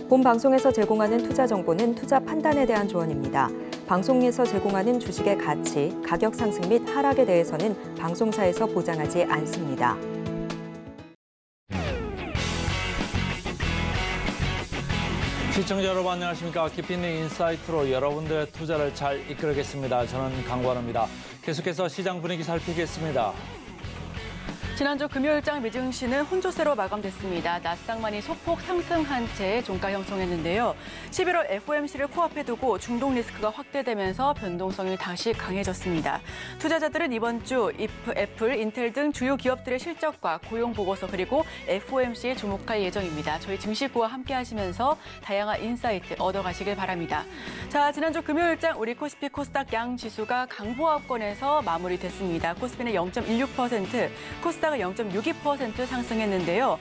본 방송에서 제공하는 투자 정보는 투자 판단에 대한 조언입니다. 방송에서 제공하는 주식의 가치, 가격 상승 및 하락에 대해서는 방송사에서 보장하지 않습니다. 시청자 여러분 안녕하십니까. 깊이 있는 인사이트로 여러분들의 투자를 잘 이끌겠습니다. 저는 강관우입니다. 계속해서 시장 분위기 살피겠습니다. 지난주 금요일장 미증시는 혼조세로 마감됐습니다. 나스닥만이 소폭 상승한 채 종가 형성했는데요. 11월 FOMC를 코앞에 두고 중동 리스크가 확대되면서 변동성이 다시 강해졌습니다. 투자자들은 이번 주 애플, 인텔 등 주요 기업들의 실적과 고용 보고서 그리고 FOMC에 주목할 예정입니다. 저희 증시구와 함께 하시면서 다양한 인사이트 얻어가시길 바랍니다. 자, 지난주 금요일장 우리 코스피 코스닥 양 지수가 강보합권에서 마무리됐습니다. 코스피는 0.16%, 코스닥 0.62% 상승했는데요.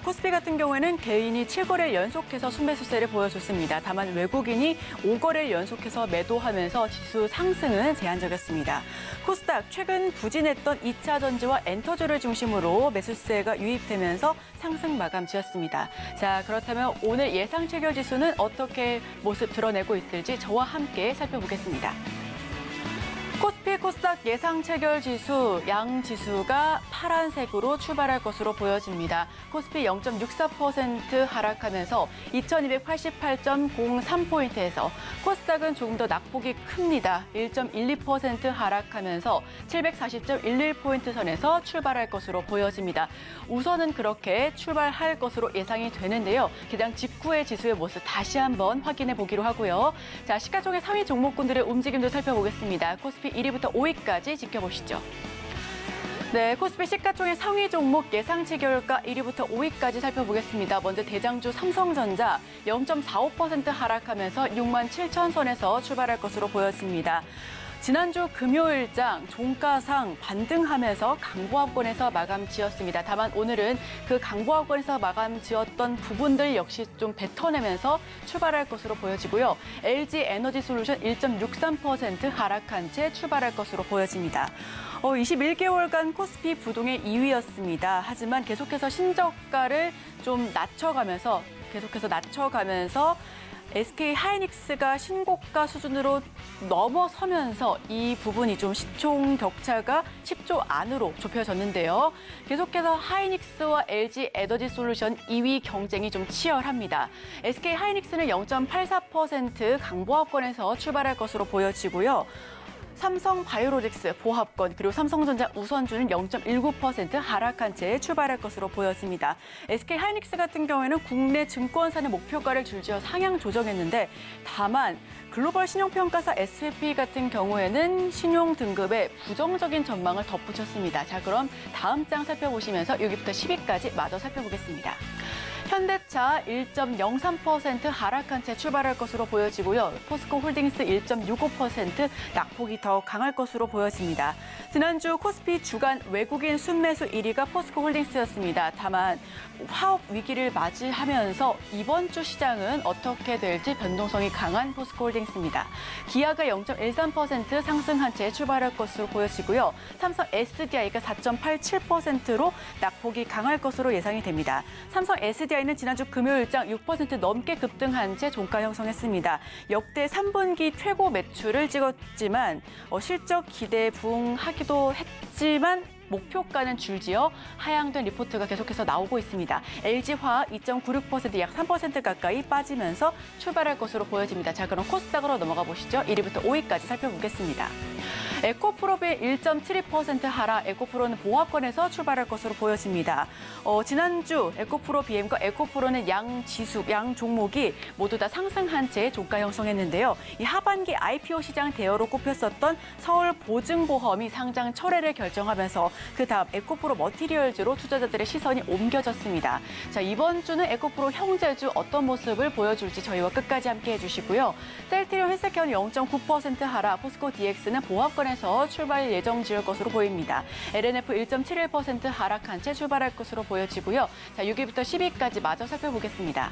코스피 같은 경우에는 개인이 7거래일 연속해서 순매수세를 보여줬습니다. 다만 외국인이 5거래일 연속해서 매도하면서 지수 상승은 제한적이었습니다. 코스닥 최근 부진했던 2차 전지와 엔터주를 중심으로 매수세가 유입되면서 상승 마감 지었습니다. 자, 그렇다면 오늘 예상 체결 지수는 어떻게 모습 드러내고 있을지 저와 함께 살펴보겠습니다. 코스피 코스닥 예상 체결 지수, 양 지수가 파란색으로 출발할 것으로 보여집니다. 코스피 0.64% 하락하면서 2288.03포인트에서 코스닥은 조금 더 낙폭이 큽니다. 1.12% 하락하면서 740.11포인트 선에서 출발할 것으로 보여집니다. 우선은 그렇게 출발할 것으로 예상이 되는데요. 기장 직후의 지수의 모습 다시 한번 확인해 보기로 하고요. 자, 시가총액 상위 종목군들의 움직임도 살펴보겠습니다. 코스피 1위부터 5위까지 지켜보시죠. 네, 코스피 시가총액 상위 종목 예상치 결과 1위부터 5위까지 살펴보겠습니다. 먼저 대장주 삼성전자 0.45% 하락하면서 67,000선에서 출발할 것으로 보였습니다. 지난주 금요일장 종가상 반등하면서 강보합권에서 마감 지었습니다. 다만 오늘은 그 강보합권에서 마감 지었던 부분들 역시 좀 뱉어내면서 출발할 것으로 보여지고요. LG 에너지솔루션 1.63% 하락한 채 출발할 것으로 보여집니다. 21개월간 코스피 부동의 2위였습니다. 하지만 계속해서 신저가를 좀 낮춰가면서 SK 하이닉스가 신고가 수준으로 넘어서면서 이 부분이 좀 시총 격차가 10조 안으로 좁혀졌는데요. 계속해서 하이닉스와 LG 에너지솔루션 2위 경쟁이 좀 치열합니다. SK 하이닉스는 0.84% 강보합권에서 출발할 것으로 보여지고요. 삼성 바이오로직스 보합권 그리고 삼성전자 우선주는 0.19% 하락한 채 출발할 것으로 보여집니다. SK 하이닉스 같은 경우에는 국내 증권사는 목표가를 줄지어 상향 조정했는데 다만 글로벌 신용평가사 S&P 같은 경우에는 신용 등급에 부정적인 전망을 덧붙였습니다. 자, 그럼 다음 장 살펴보시면서 6위부터 10위까지 마저 살펴보겠습니다. 현대차 1.03% 하락한 채 출발할 것으로 보여지고요. 포스코홀딩스 1.65% 낙폭이 더 강할 것으로 보여집니다. 지난주 코스피 주간 외국인 순매수 1위가 포스코홀딩스였습니다. 다만 화업 위기를 맞이하면서 이번 주 시장은 어떻게 될지 변동성이 강한 포스코홀딩스입니다. 기아가 0.13% 상승한 채 출발할 것으로 보여지고요. 삼성 SDI가 4.87%로 낙폭이 강할 것으로 예상이 됩니다. 삼성 SDI는 지난주 금요일장 6% 넘게 급등한 채 종가 형성했습니다. 역대 3분기 최고 매출을 찍었지만 실적 기대에 부응하기도 했지만 목표가는 줄지어 하향된 리포트가 계속해서 나오고 있습니다. LG화학 2.96% 약 3% 가까이 빠지면서 출발할 것으로 보여집니다. 자, 그럼 코스닥으로 넘어가 보시죠. 1위부터 5위까지 살펴보겠습니다. 에코프로비의 1.72% 하락, 에코프로는 보합권에서 출발할 것으로 보여집니다. 지난주 에코프로 BM과 에코프로는 양 종목이 모두 다 상승한 채 종가 형성했는데요. 이 하반기 IPO 시장 대여로 꼽혔었던 서울보증보험이 상장 철회를 결정하면서 그다음 에코프로 머티리얼즈로 투자자들의 시선이 옮겨졌습니다. 자, 이번 주는 에코프로 형제주 어떤 모습을 보여줄지 저희와 끝까지 함께 해주시고요. 셀트리온 헬스케어는 0.9% 하락, 포스코 DX는 보합권에서 출발 예정 지을 것으로 보입니다. LNF 1.71% 하락한 채 출발할 것으로 보여지고요. 자, 6위부터 10위까지 마저 살펴보겠습니다.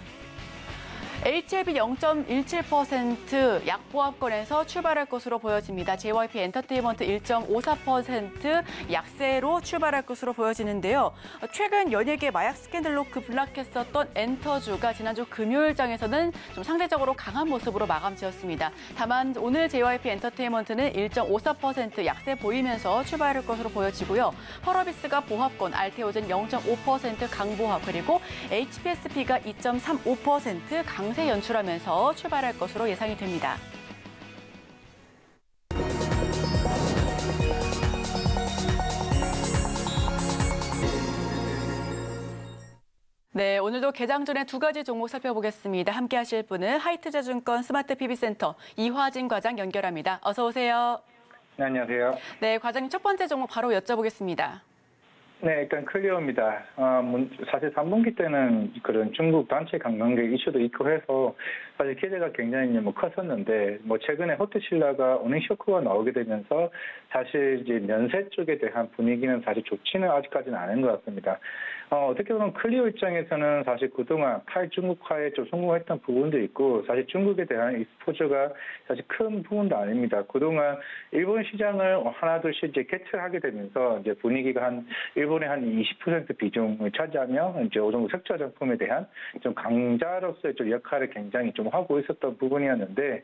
HLB 0.17% 약보합권에서 출발할 것으로 보여집니다. JYP 엔터테인먼트 1.54% 약세로 출발할 것으로 보여지는데요. 최근 연예계 마약 스캔들로 급락했었던 엔터주가 지난주 금요일장에서는 좀 상대적으로 강한 모습으로 마감 지었습니다. 다만 오늘 JYP 엔터테인먼트는 1.54% 약세 보이면서 출발할 것으로 보여지고요. 펄어비스가 보합권, 알테오젠 0.5% 강보합, 그리고 HPSP가 2.35% 강세 연출하면서 출발할 것으로 예상이 됩니다. 네, 오늘도 개장 전에 두 가지 종목 살펴보겠습니다. 함께 하실 분은 하이투자증권 스마트 PB센터 이화진 과장 연결합니다. 어서 오세요. 네, 안녕하세요. 네, 과장님 첫 번째 종목 바로 여쭤보겠습니다. 네, 일단 클리어입니다. 사실 3분기 때는 그런 중국 단체 관광객 이슈도 있고 해서 사실 기대가 굉장히 컸었는데 최근에 호텔신라가 어닝 쇼크가 나오게 되면서 사실 이제 면세 쪽에 대한 분위기는 사실 좋지는 아직까지는 않은 것 같습니다. 어떻게 보면 클리어 입장에서는 사실 그동안 탈중국화에 좀 성공했던 부분도 있고 사실 중국에 대한 익스포저가 사실 큰 부분도 아닙니다. 그동안 일본 시장을 하나둘씩 이제 개최하게 되면서 이제 분위기가 일본의 한 20% 비중을 차지하며 이제 어느 정도 색조 화장품에 대한 좀 강자로서의 좀 역할을 굉장히 좀 하고 있었던 부분이었는데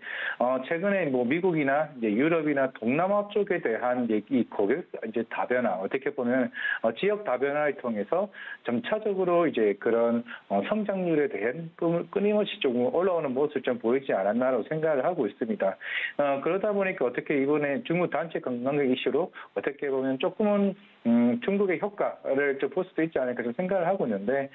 최근에 미국이나 이제 유럽이나 동남아 쪽에 대한 이 고객 이제 다변화 어떻게 보면 지역 다변화를 통해서 점차적으로 이제 그런 성장률에 대한 끊임없이 조금 올라오는 모습을 좀 보이지 않았나라고 생각을 하고 있습니다. 그러다 보니까 어떻게 이번에 중국 단체 관광객 이슈로 어떻게 보면 조금은 중국의 효과를 좀 볼 수도 있지 않을까 좀 생각을 하고 있는데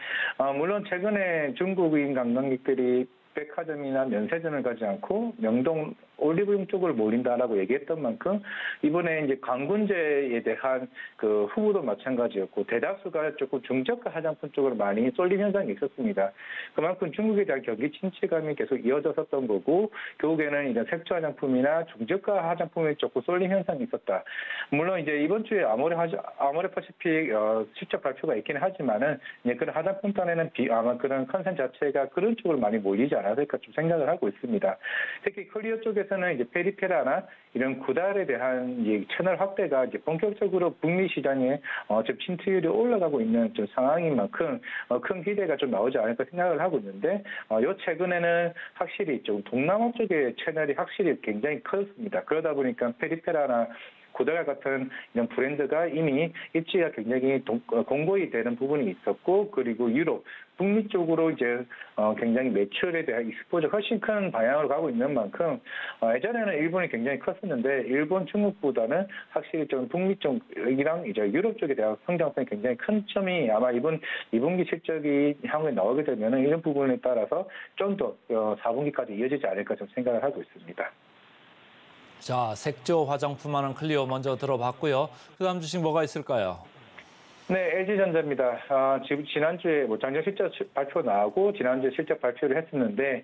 물론 최근에 중국인 관광객들이 백화점이나 면세점을 가지 않고 명동 올리브영 쪽으로 몰린다라고 얘기했던 만큼 이번에 이제 광군제에 대한 그 후보도 마찬가지였고 대다수가 조금 중저가 화장품 쪽으로 많이 쏠린 현상이 있었습니다. 그만큼 중국에 대한 경기 침체감이 계속 이어졌었던 거고 결국에는 이제 색조 화장품이나 중저가 화장품에 조금 쏠린 현상이 있었다. 물론 이제 이번 주에 아모레퍼시픽 실적 발표가 있긴 하지만은 이제 그런 화장품 단에는 아마 그런 컨센 자체가 그런 쪽으로 많이 몰리지 않았을까 좀 생각을 하고 있습니다. 특히 코리아 쪽에서는 이제 페리페라나 이런 구달에 대한 이제 채널 확대가 이제 본격적으로 북미 시장에 좀 침투율이 올라가고 있는 좀 상황인 만큼 큰 기대가 좀 나오지 않을까 생각을 하고 있는데 요 최근에는 확실히 좀 동남아 쪽의 채널이 확실히 굉장히 커졌습니다. 그러다 보니까 페리페라나 구달 같은 이런 브랜드가 이미 입지가 굉장히 공고히 되는 부분이 있었고 그리고 유럽, 북미 쪽으로 이제 굉장히 매출에 대한 익스포저 훨씬 큰 방향으로 가고 있는 만큼 예전에는 일본이 굉장히 컸었는데 일본, 중국보다는 확실히 좀 북미 쪽이랑 이제 유럽 쪽에 대한 성장성이 굉장히 큰 점이 아마 이번 2분기 실적이 향후에 나오게 되면은 이런 부분에 따라서 좀 더 4분기까지 이어지지 않을까 좀 생각을 하고 있습니다. 자, 색조 화장품 하는 클리어 먼저 들어봤고요. 그다음 주식 뭐가 있을까요? 네, LG전자입니다. 지난주에 작년 실적 발표 나오고 지난주에 실적 발표를 했었는데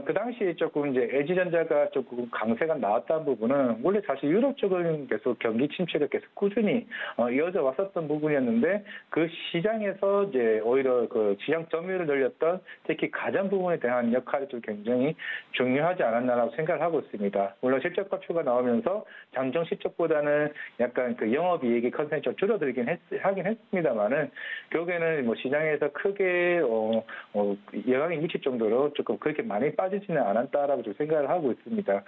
그 당시 조금 이제 LG전자가 조금 강세가 나왔다는 부분은 원래 사실 유럽 쪽은 계속 경기 침체가 계속 꾸준히 이어져 왔었던 부분이었는데 그 시장에서 이제 오히려 그 시장 점유율을 늘렸던 특히 가전 부분에 대한 역할이 좀 굉장히 중요하지 않았나라고 생각을 하고 있습니다. 물론 실적 발표가 나오면서 잠정 실적보다는 약간 그 영업이익이 컨센이 좀 줄어들긴 하긴 했습니다만은 결국에는 시장에서 크게 영향이 미칠 정도로 조금 그렇게 많이 빠지지는 않았다라고 좀 생각을 하고 있습니다.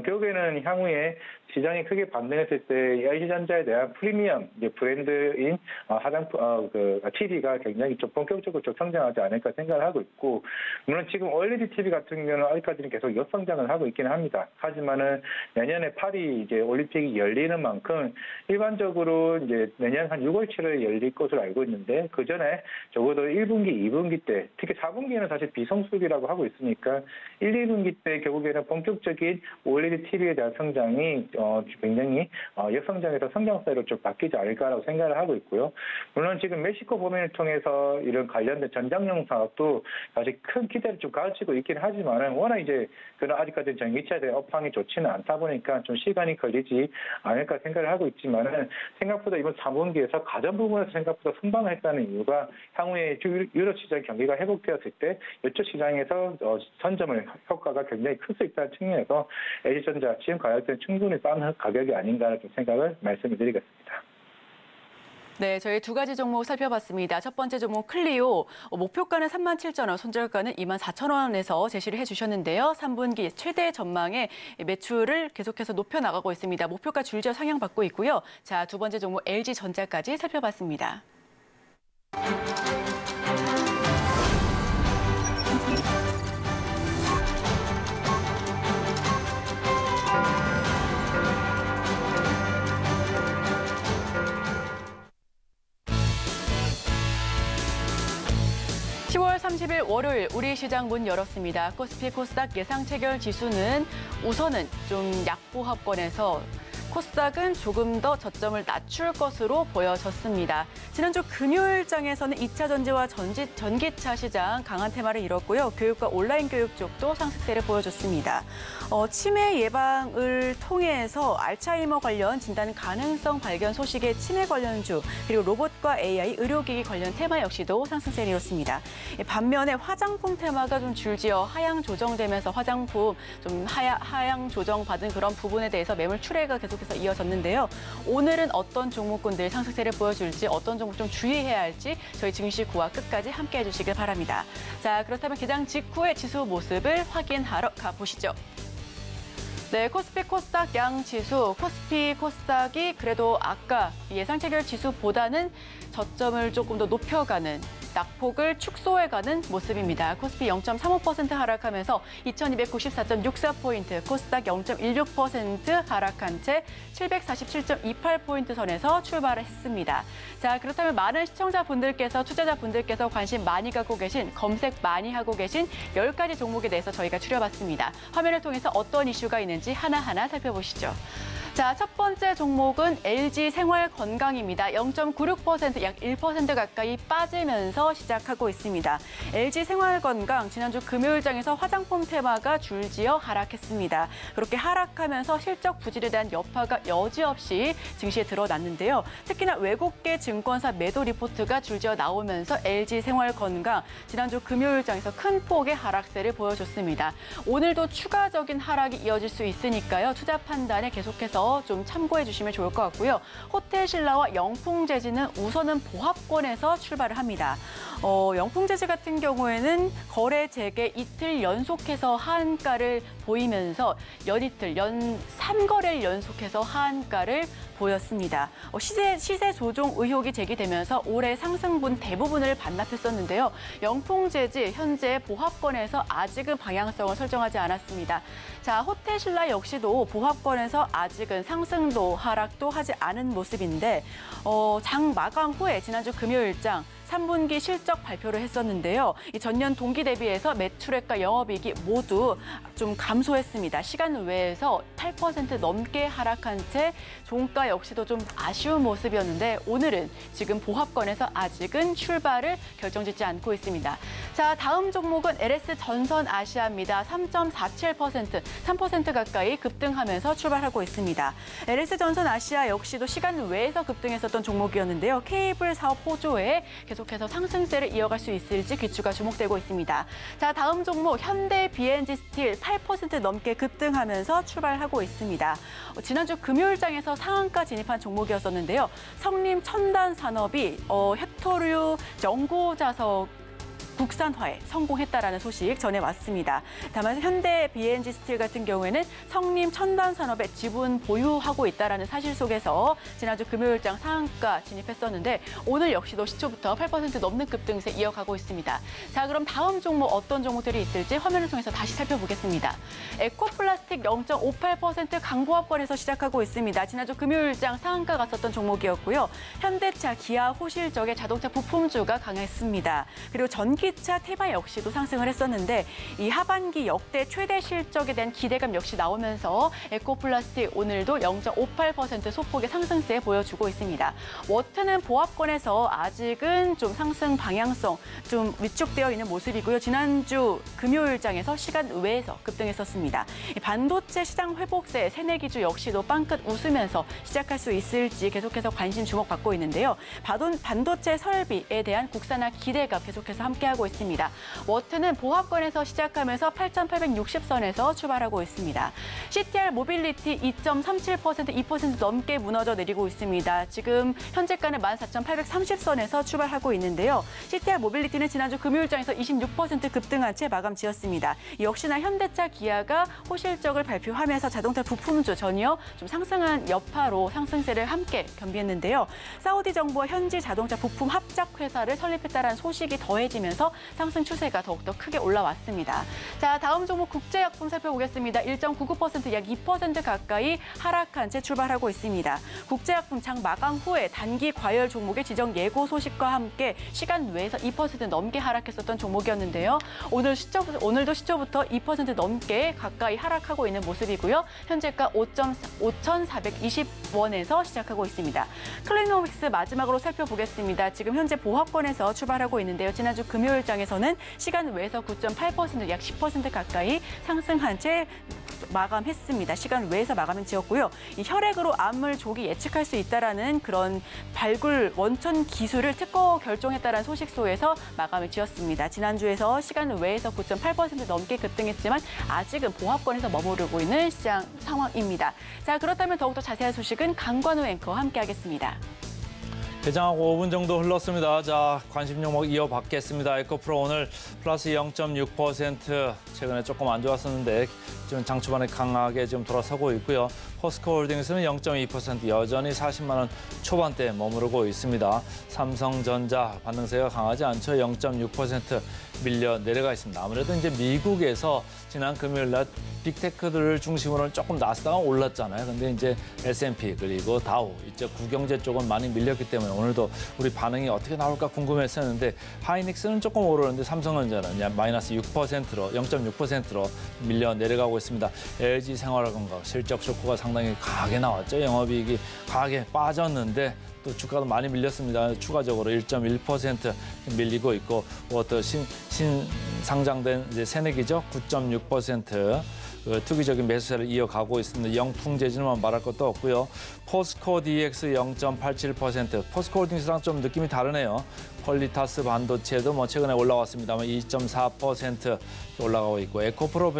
결국에는 향후에 시장이 크게 반등했을 때 LG전자에 대한 프리미엄 이제 브랜드인 화장품 TV가 굉장히 좀 본격적으로 좀 성장하지 않을까 생각을 하고 있고 물론 지금 OLED TV 같은 경우는 아직까지는 계속 역성장을 하고 있기는 합니다. 하지만은 내년에 파리 이제 올림픽이 열리는 만큼 일반적으로 이제 내년 한 6월 7월 열릴 것으로 알고 있는데 그 전에 적어도 1분기, 2분기 때 특히 4분기에는 사실 비성수기라고 하고 있으니까 1, 2분기 때 결국에는 본격적인 OLED TV에 대한 성장이 굉장히 역성장에서 성장세로 좀 바뀌지 않을까라고 생각을 하고 있고요. 물론 지금 멕시코 범위를 통해서 이런 관련된 전장용 사업도 사실 큰 기대를 좀 가지고 있긴 하지만은 워낙 이제 그런 아직까지 전기차에 대한 업황이 좋지는 않다 보니까 좀 시간이 걸리지 않을까 생각을 하고 있지만은 생각보다 이번 3분기에서 가전 이런 부분에서 생각보다 선방을 했다는 이유가 향후에 유럽 시장 경기가 회복되었을 때 이쪽 시장에서 선점을 효과가 굉장히 클 수 있다는 측면에서 LG전자 지금 가격대는 충분히 싼 가격이 아닌가라는 생각을 말씀을 드리겠습니다. 네, 저희 두 가지 종목 살펴봤습니다. 첫 번째 종목 클리오, 목표가는 37,000원, 손절가는 24,000원에서 제시를 해주셨는데요. 3분기 최대 전망의 매출을 계속해서 높여나가고 있습니다. 목표가 줄지어 상향받고 있고요. 자, 두 번째 종목 LG전자까지 살펴봤습니다. (10월 30일) 월요일 우리 시장 문 열었습니다. 코스피 코스닥 예상 체결 지수는 우선은 좀 약보합권에서 코스닥은 조금 더 저점을 낮출 것으로 보여졌습니다. 지난주 금요일장에서는 2차 전지와 전기차 시장 강한 테마를 이뤘고요. 교육과 온라인 교육 쪽도 상승세를 보여줬습니다. 치매 예방을 통해서 알츠하이머 관련 진단 가능성 발견 소식의 치매 관련주, 그리고 로봇과 AI, 의료기기 관련 테마 역시도 상승세를 이뤘습니다. 반면에 화장품 테마가 좀 줄지어 하향 조정되면서 화장품 좀 하향 조정받은 그런 부분에 대해서 매물 출회가 계속해서 이어졌는데요. 오늘은 어떤 종목군들 상승세를 보여줄지, 어떤 종목 좀 주의해야 할지 저희 증시 9화 끝까지 함께해 주시길 바랍니다. 자, 그렇다면 개장 직후의 지수 모습을 확인하러 가보시죠. 네, 코스피 코스닥 양지수, 코스피 코스닥이 그래도 아까 예상 체결 지수보다는 저점을 조금 더 높여가는, 낙폭을 축소해가는 모습입니다. 코스피 0.35% 하락하면서 2294.64포인트, 코스닥 0.16% 하락한 채 747.28포인트 선에서 출발했습니다. 자, 그렇다면 많은 시청자분들께서, 투자자분들께서 관심 많이 갖고 계신, 검색 많이 하고 계신 10가지 종목에 대해서 저희가 추려봤습니다. 화면을 통해서 어떤 이슈가 있는지 하나하나 살펴보시죠. 자, 첫 번째 종목은 LG생활건강입니다. 0.96%, 약 1% 가까이 빠지면서 시작하고 있습니다. LG생활건강, 지난주 금요일장에서 화장품 테마가 줄지어 하락했습니다. 그렇게 하락하면서 실적 부진에 대한 여파가 여지없이 증시에 드러났는데요. 특히나 외국계 증권사 매도 리포트가 줄지어 나오면서 LG생활건강, 지난주 금요일장에서 큰 폭의 하락세를 보여줬습니다. 오늘도 추가적인 하락이 이어질 수 있으니까요. 투자 판단에 계속해서 좀 참고해 주시면 좋을 것 같고요. 호텔신라와 영풍재지는 우선은 보합권에서 출발을 합니다. 영풍재지 같은 경우에는 거래 재개 이틀 연속해서 하한가를 보이면서 연이틀, 연 3거래를 연속해서 하한가를 보였습니다. 시세 조종 의혹이 제기되면서 올해 상승분 대부분을 반납했었는데요. 영풍재지 현재 보합권에서 아직은 방향성을 설정하지 않았습니다. 자, 호텔신라 역시도 보합권에서 아직은 상승도 하락도 하지 않은 모습인데 장 마감 후에 지난주 금요일장 3분기 실적 발표를 했었는데요. 이 전년 동기 대비해서 매출액과 영업이익이 모두 좀 감소했습니다. 시간 외에서 8% 넘게 하락한 채 종가 역시도 좀 아쉬운 모습이었는데 오늘은 지금 보합권에서 아직은 출발을 결정짓지 않고 있습니다. 자, 다음 종목은 LS전선아시아입니다. 3.47%, 3% 가까이 급등하면서 출발하고 있습니다. LS전선아시아 역시도 시간 외에서 급등했었던 종목이었는데요. 케이블 사업 호조에 계속해서 상승세를 이어갈 수 있을지 귀추가 주목되고 있습니다. 자, 다음 종목 현대 BNG스틸 8% 넘게 급등하면서 출발하고 있습니다. 지난주 금요일장에서 상한가 진입한 종목이었었는데요. 성림 첨단산업이 헥토류 연고자석 국산화에 성공했다라는 소식 전해왔습니다. 다만 현대 BNG 스틸 같은 경우에는 성림 첨단산업에 지분 보유하고 있다라는 사실 속에서 지난주 금요일장 상한가 진입했었는데 오늘 역시도 시초부터 8% 넘는 급등세 이어가고 있습니다. 자, 그럼 다음 종목 어떤 종목들이 있을지 화면을 통해서 다시 살펴보겠습니다. 에코플라스틱 0.58% 강보합권에서 시작하고 있습니다. 지난주 금요일장 상한가 갔었던 종목이었고요. 현대차, 기아, 호실적의 자동차 부품주가 강했습니다. 그리고 전기 전기차 테마 역시도 상승을 했었는데 이 하반기 역대 최대 실적에 대한 기대감 역시 나오면서 에코플라스틱 오늘도 0.58% 소폭의 상승세 보여주고 있습니다. 워트는 보합권에서 아직은 좀 상승 방향성 좀 위축되어 있는 모습이고요. 지난주 금요일장에서 시간 외에서 급등했었습니다. 반도체 시장 회복세 새내기주 역시도 빵끝 웃으면서 시작할 수 있을지 계속해서 관심 주목받고 있는데요. 반도체 설비에 대한 국산화 기대가 계속해서 함께하고 있습니다. 워트는 보합권에서 시작하면서 8,860선에서 출발하고 있습니다. CTR 모빌리티 2.37%, 2% 넘게 무너져 내리고 있습니다. 지금 현재가는 14,830선에서 출발하고 있는데요. CTR 모빌리티는 지난주 금요일장에서 26% 급등한 채 마감 지었습니다. 역시나 현대차, 기아가 호실적을 발표하면서 자동차 부품주 전혀 좀 상승한 여파로 상승세를 함께 겸비했는데요. 사우디 정부와 현지 자동차 부품 합작 회사를 설립했다는 소식이 더해지면서 상승 추세가 더욱더 크게 올라왔습니다. 자, 다음 종목 국제약품 살펴보겠습니다. 1.99%, 약 2% 가까이 하락한 채 출발하고 있습니다. 국제약품 장 마감 후에 단기 과열 종목의 지정 예고 소식과 함께 시간 외에서 2% 넘게 하락했었던 종목이었는데요. 오늘도 시초부터 2% 넘게 가까이 하락하고 있는 모습이고요. 현재가 5,420원에서 시작하고 있습니다. 클리노믹스 마지막으로 살펴보겠습니다. 지금 현재 보합권에서 출발하고 있는데요. 지난주 금요일장에서는 시간 외에서 9.8%, 약 10% 가까이 상승한 채 마감했습니다. 시간 외에서 마감을 지었고요. 이 혈액으로 암을 조기 예측할 수 있다라는 그런 발굴 원천 기술을 특허 결정했다라는 소식소에서 마감을 지었습니다. 지난주에서 시간 외에서 9.8% 넘게 급등했지만 아직은 보합권에서 머무르고 있는 시장 상황입니다. 자, 그렇다면 더욱더 자세한 소식은 강관우 앵커와 함께하겠습니다. 개장하고 5분 정도 흘렀습니다. 자, 관심 종목 이어받겠습니다. 에코프로 오늘 플러스 0.6%. 최근에 조금 안 좋았었는데 지금 장 초반에 강하게 지금 돌아서고 있고요. 포스코홀딩스는 0.2%, 여전히 40만 원 초반대에 머무르고 있습니다. 삼성전자 반등세가 강하지 않죠. 0.6% 밀려 내려가 있습니다. 아무래도 이제 미국에서 지난 금요일 날 빅테크들을 중심으로 조금 나스닥은 올랐잖아요. 근데 이제 S&P 그리고 다우 이쪽 구경제 쪽은 많이 밀렸기 때문에 오늘도 우리 반응이 어떻게 나올까 궁금했었는데 하이닉스는 조금 오르는데 삼성전자는 마이너스 6%로 0.6%로 밀려 내려가고 있습니다. LG 생활건강 실적 쇼크가 상당히 강하게 나왔죠. 영업이익이 강하게 빠졌는데 또 주가도 많이 밀렸습니다. 추가적으로 1.1% 밀리고 있고 또 신상장된 이제 새내기죠. 9.6% 투기적인 매수세를 이어가고 있습니다. 영풍재질만 말할 것도 없고요. 포스코 DX 0.87%, 포스코홀딩스랑 좀 느낌이 다르네요. 퀄리타스 반도체도 뭐 최근에 올라왔습니다만 2.4% 올라가고 있고 에코프로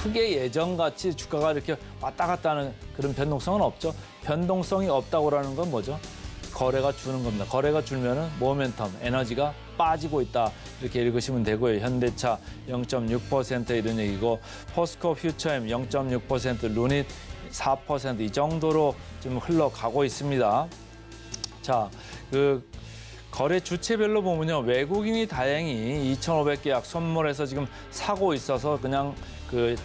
크게 예전같이 주가가 이렇게 왔다 갔다 하는 그런 변동성은 없죠. 변동성이 없다고라는 건 뭐죠? 거래가 주는 겁니다. 거래가 줄면은 모멘텀, 에너지가 빠지고 있다. 이렇게 읽으시면 되고요. 현대차 0.6% 이런 얘기고 포스코 퓨처엠 0.6%, 루닛 4% 이 정도로 지금 흘러가고 있습니다. 자, 거래 주체별로 보면요. 외국인이 다행히 2,500개 약 선물해서 지금 사고 있어서 그냥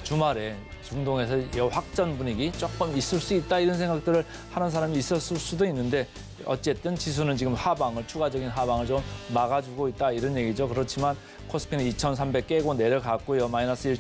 주말에 중동에서 확전 분위기 조금 있을 수 있다 이런 생각들을 하는 사람이 있었을 수도 있는데 어쨌든 지수는 지금 추가적인 하방을 좀 막아주고 있다 이런 얘기죠. 그렇지만 코스피는 2,300 깨고 내려갔고요. 마이너스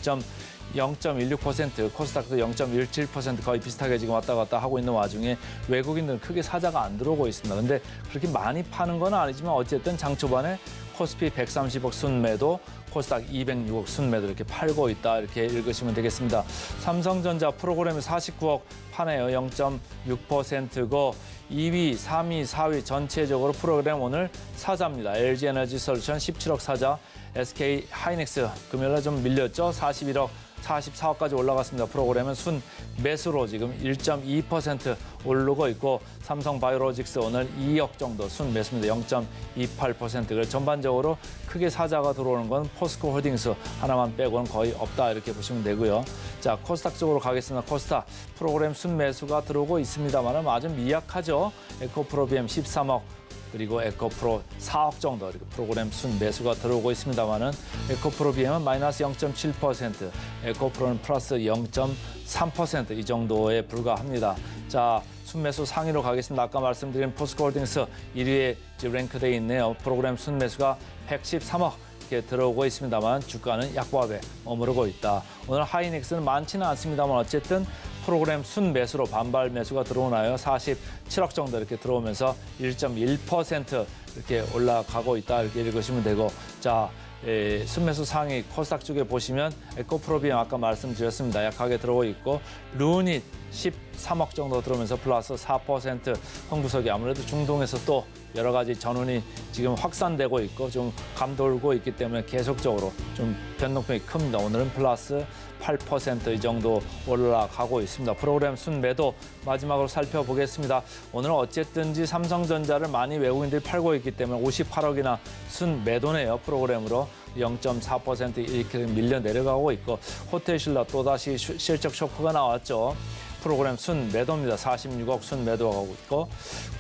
0.16%, 코스닥도 0.17% 거의 비슷하게 지금 왔다 갔다 하고 있는 와중에 외국인들은 크게 사자가 안 들어오고 있습니다. 근데 그렇게 많이 파는 건 아니지만 어쨌든 장 초반에 코스피 130억 순매도, 코스닥 206억 순매도 이렇게 팔고 있다 이렇게 읽으시면 되겠습니다. 삼성전자 프로그램이 49억 파네요. 0.6%고 2위, 3위, 4위 전체적으로 프로그램 오늘 사자입니다. LG에너지솔루션 17억 사자, SK 하이닉스 금요일에 좀 밀렸죠. 41억, 44억까지 올라갔습니다. 프로그램은 순 매수로 지금 1.2% 오르고 있고 삼성바이오로직스 오늘 2억 정도 순 매수입니다. 0.28%. 전반적으로 크게 사자가 들어오는 건 포스코홀딩스 하나만 빼고는 거의 없다 이렇게 보시면 되고요. 자, 코스닥 쪽으로 가겠습니다. 코스닥 프로그램 순 매수가 들어오고 있습니다만 아주 미약하죠. 에코프로비엠 13억. 그리고 에코프로 4억 정도 이렇게 프로그램 순 매수가 들어오고 있습니다만은 에코프로비엠은 마이너스 0.7%, 에코프로는 플러스 0.3% 이 정도에 불과합니다. 자, 순매수 상위로 가겠습니다. 아까 말씀드린 포스코홀딩스 1위에 랭크되어 있네요. 프로그램 순매수가 113억 이렇게 들어오고 있습니다만 주가는 약보합에 머무르고 있다. 오늘 하이닉스는 많지는 않습니다만 어쨌든 프로그램 순매수로 반발 매수가 들어오나요? 47억 정도 이렇게 들어오면서 1.1% 이렇게 올라가고 있다 이렇게 읽으시면 되고 자. 순매수 상위 코스닥 쪽에 보시면 에코프로비움 아까 말씀드렸습니다. 약하게 들어오고 있고 루닛 13억 정도 들어오면서 플러스 4%. 흥부석이 아무래도 중동에서 또 여러 가지 전운이 지금 확산되고 있고 좀 감돌고 있기 때문에 계속적으로 좀 변동폭이 큽니다. 오늘은 플러스 8% 이 정도 올라가고 있습니다. 프로그램 순매도 마지막으로 살펴보겠습니다. 오늘은 어쨌든지 삼성전자를 많이 외국인들이 팔고 있기 때문에 58억이나 순매도네요. 프로그램으로 0.4% 이렇게 밀려 내려가고 있고 호텔신라 또다시 실적 쇼크가 나왔죠. 프로그램 순매도입니다. 46억 순매도하고 있고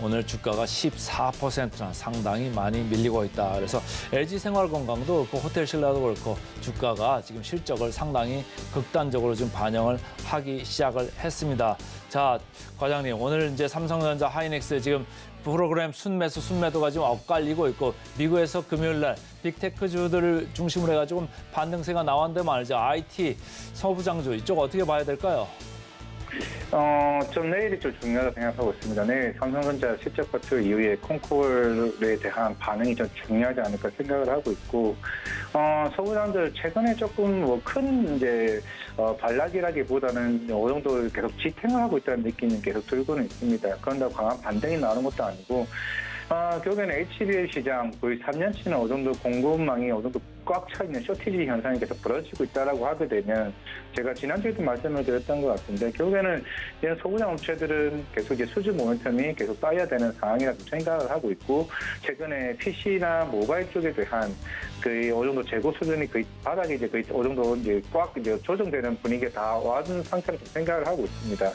오늘 주가가 14%나 상당히 많이 밀리고 있다. 그래서 LG생활건강도 그렇고 호텔신라도 그렇고 주가가 지금 실적을 상당히 극단적으로 좀 반영을 하기 시작을 했습니다. 자, 과장님 오늘 이제 삼성전자 하이닉스 지금 프로그램 순매도가 지금 엇갈리고 있고 미국에서 금요일 날 빅테크주들을 중심으로 해가지고 반등세가 나왔는데 말이죠. IT, 서부장주 이쪽 어떻게 봐야 될까요? 좀 내일이 좀 중요하다고 생각하고 있습니다. 내일 삼성전자 실적 발표 이후에 콩쿠르에 대한 반응이 좀 중요하지 않을까 생각을 하고 있고, 서구장들 최근에 조금 뭐 큰 이제 반락이라기보다는 어느 정도 계속 지탱을 하고 있다는 느낌이 계속 들고는 있습니다. 그런다고 강한 반등이 나오는 것도 아니고, 결국에는 HBA 시장 거의 3년치는 어느 정도 공급망이 어느 정도 꽉 차 있는 쇼티지 현상이 계속 벌어지고 있다라고 하게 되면 제가 지난주에도 말씀을 드렸던 것 같은데 결국에는 이런 소부장 업체들은 계속 이제 수주 모멘텀이 계속 쌓여야 되는 상황이라고 생각을 하고 있고 최근에 PC나 모바일 쪽에 대한 그 어느 정도 재고 수준이 거의 바닥에 이제 거의 어느 정도 이제 꽉 이제 조정되는 분위기가 다 와준 상태로 좀 생각을 하고 있습니다.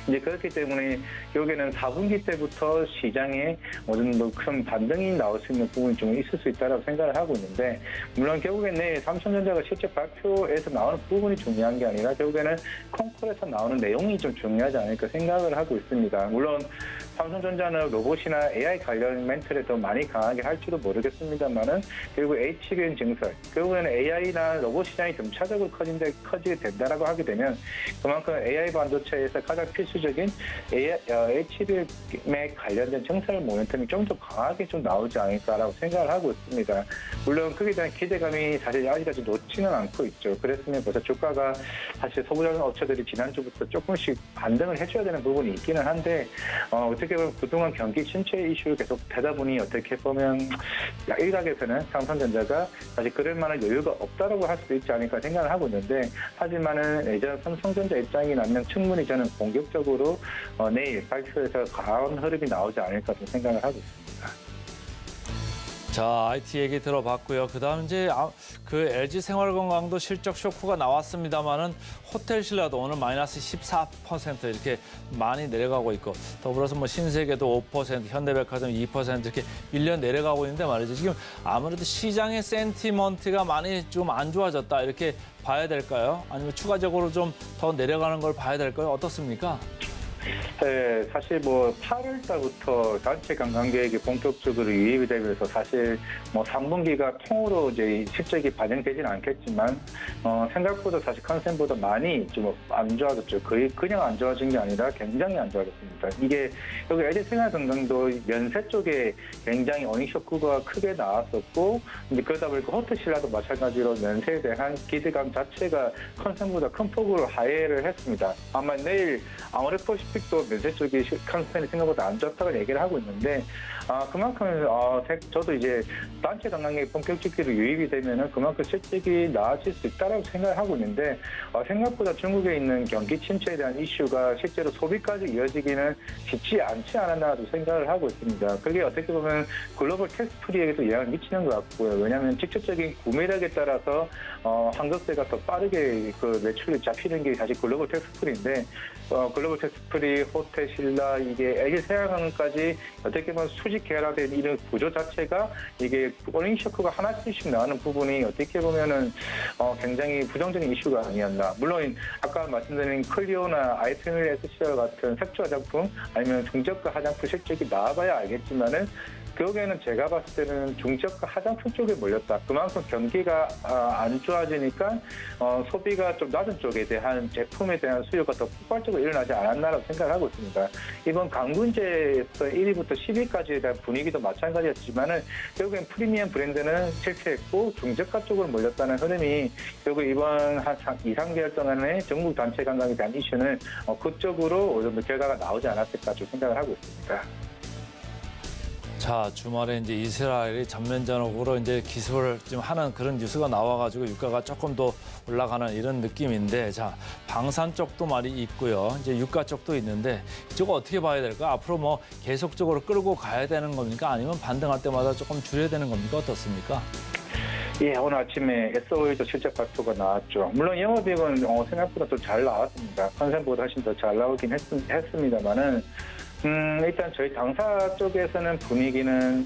이제 그렇기 때문에 결국에는 4분기 때부터 시장에 어느 정도 큰 반등이 나올 수 있는 부분이 좀 있을 수 있다고 생각을 하고 있는데 물론 결국엔 내일 삼성전자가 실제 발표에서 나오는 부분이 중요한 게 아니라 결국에는 콩쿠르에서 나오는 내용이 좀 중요하지 않을까 생각을 하고 있습니다. 물론 삼성전자는 로봇이나 AI 관련 멘트를 더 많이 강하게 할지도 모르겠습니다만은 결국 HBM 증설, 결국에는 AI나 로봇 시장이 점차적으로 커지게 된다라고 하게 되면 그만큼 AI 반도체에서 가장 필수적인 HBM에 관련된 증설 모멘텀이 좀 더 강하게 좀 나오지 않을까라고 생각을 하고 있습니다. 물론 그에 대한 기대감이 사실 아직까지 놓지는 않고 있죠. 그랬으면 벌써 주가가 사실 소부장 업체들이 지난주부터 조금씩 반등을 해줘야 되는 부분이 있기는 한데 어떻게 보면 그동안 경기 침체 이슈를 계속 되다 보니 어떻게 보면 일각에서는 삼성전자가 사실 그럴 만한 여유가 없다라고 할 수도 있지 않을까 생각을 하고 있는데 하지만은 예전 삼성전자 입장이 나면 충분히 저는 공격적으로 내일 발표에서 강한 흐름이 나오지 않을까 좀 생각을 하고 있습니다. 자, IT 얘기 들어봤고요. 그다음 이제 그 LG생활건강도 실적 쇼크가 나왔습니다만은 호텔신라도 오늘 마이너스 14% 이렇게 많이 내려가고 있고 더불어서 뭐 신세계도 5%, 현대백화점 2% 이렇게 밀려 내려가고 있는데 말이죠. 지금 아무래도 시장의 센티먼트가 많이 좀 안 좋아졌다 이렇게 봐야 될까요? 아니면 추가적으로 좀 더 내려가는 걸 봐야 될까요? 어떻습니까? 네, 사실 뭐 8월 달부터 단체 관광객이 본격적으로 유입이 되면서 사실 뭐 3분기가 통으로 이제 실적이 반영되지는 않겠지만 생각보다 사실 컨센보다 많이 좀 안 좋아졌죠. 거의 그냥 안 좋아진 게 아니라 굉장히 안 좋아졌습니다. 이게 여기 LG생활건강도 면세 쪽에 굉장히 어닝 쇼크가 크게 나왔었고 이제 그러다 보니까 호텔신라도 마찬가지로 면세에 대한 기대감 자체가 컨센보다 큰 폭으로 하회를 했습니다. 아마 내일 아모레퍼시픽도 면세 쪽이 컨센이 생각보다 안 좋다고 얘기를 하고 있는데 그만큼 저도 이제 단체 관광객이 본격적으로 유입이 되면은 그만큼 실적이 나아질 수 있다라고 생각을 하고 있는데 생각보다 중국에 있는 경기 침체에 대한 이슈가 실제로 소비까지 이어지기는 쉽지 않지 않았나도 생각을 하고 있습니다. 그게 어떻게 보면 글로벌 텍스프리에게도 영향을 미치는 것 같고요. 왜냐하면 직접적인 구매력에 따라서 환급세가 더 빠르게 그 매출이 잡히는 게 사실 글로벌 텍스프리인데 글로벌 텍스프리, 호텔신라 이게 LG생활건강까지 어떻게 보면 수직 계열화된 이런 구조 자체가 이게 어닝 쇼크가 하나씩 나오는 부분이 어떻게 보면은 굉장히 부정적인 이슈가 아니었나. 물론 아까 말씀드린 클리오나 아이패밀리 SC와 같은 색조 화장품 아니면 중저가 화장품 실적이 나와봐야 알겠지만은 결국에는 제가 봤을 때는 중저가 화장품 쪽에 몰렸다. 그만큼 경기가 안 좋아지니까 소비가 좀 낮은 쪽에 대한 제품에 대한 수요가 더 폭발적으로 일어나지 않았나라고 생각을 하고 있습니다. 이번 강군제에서 1위부터 10위까지에 대한 분위기도 마찬가지였지만은 결국엔 프리미엄 브랜드는 실패했고 중저가 쪽으로 몰렸다는 흐름이 결국 이번 한 2, 3개월 동안의 전국 단체 관광에 대한 이슈는 그쪽으로 어느 정도 결과가 나오지 않았을까 좀 생각을 하고 있습니다. 자, 주말에 이제 이스라엘이 전면전으로 이제 기술을 좀 하는 그런 뉴스가 나와가지고 유가가 조금 더 올라가는 이런 느낌인데, 자, 방산 쪽도 말이 있고요. 이제 유가 쪽도 있는데, 이거 어떻게 봐야 될까? 앞으로 뭐 계속적으로 끌고 가야 되는 겁니까? 아니면 반등할 때마다 조금 줄여야 되는 겁니까? 어떻습니까? 예, 오늘 아침에 SOE도 실적 발표가 나왔죠. 물론 영업이익은 생각보다 더 잘 나왔습니다. 컨센보다 훨씬 더 잘 나오긴 했습니다만은 일단 저희 당사 쪽에서는 분위기는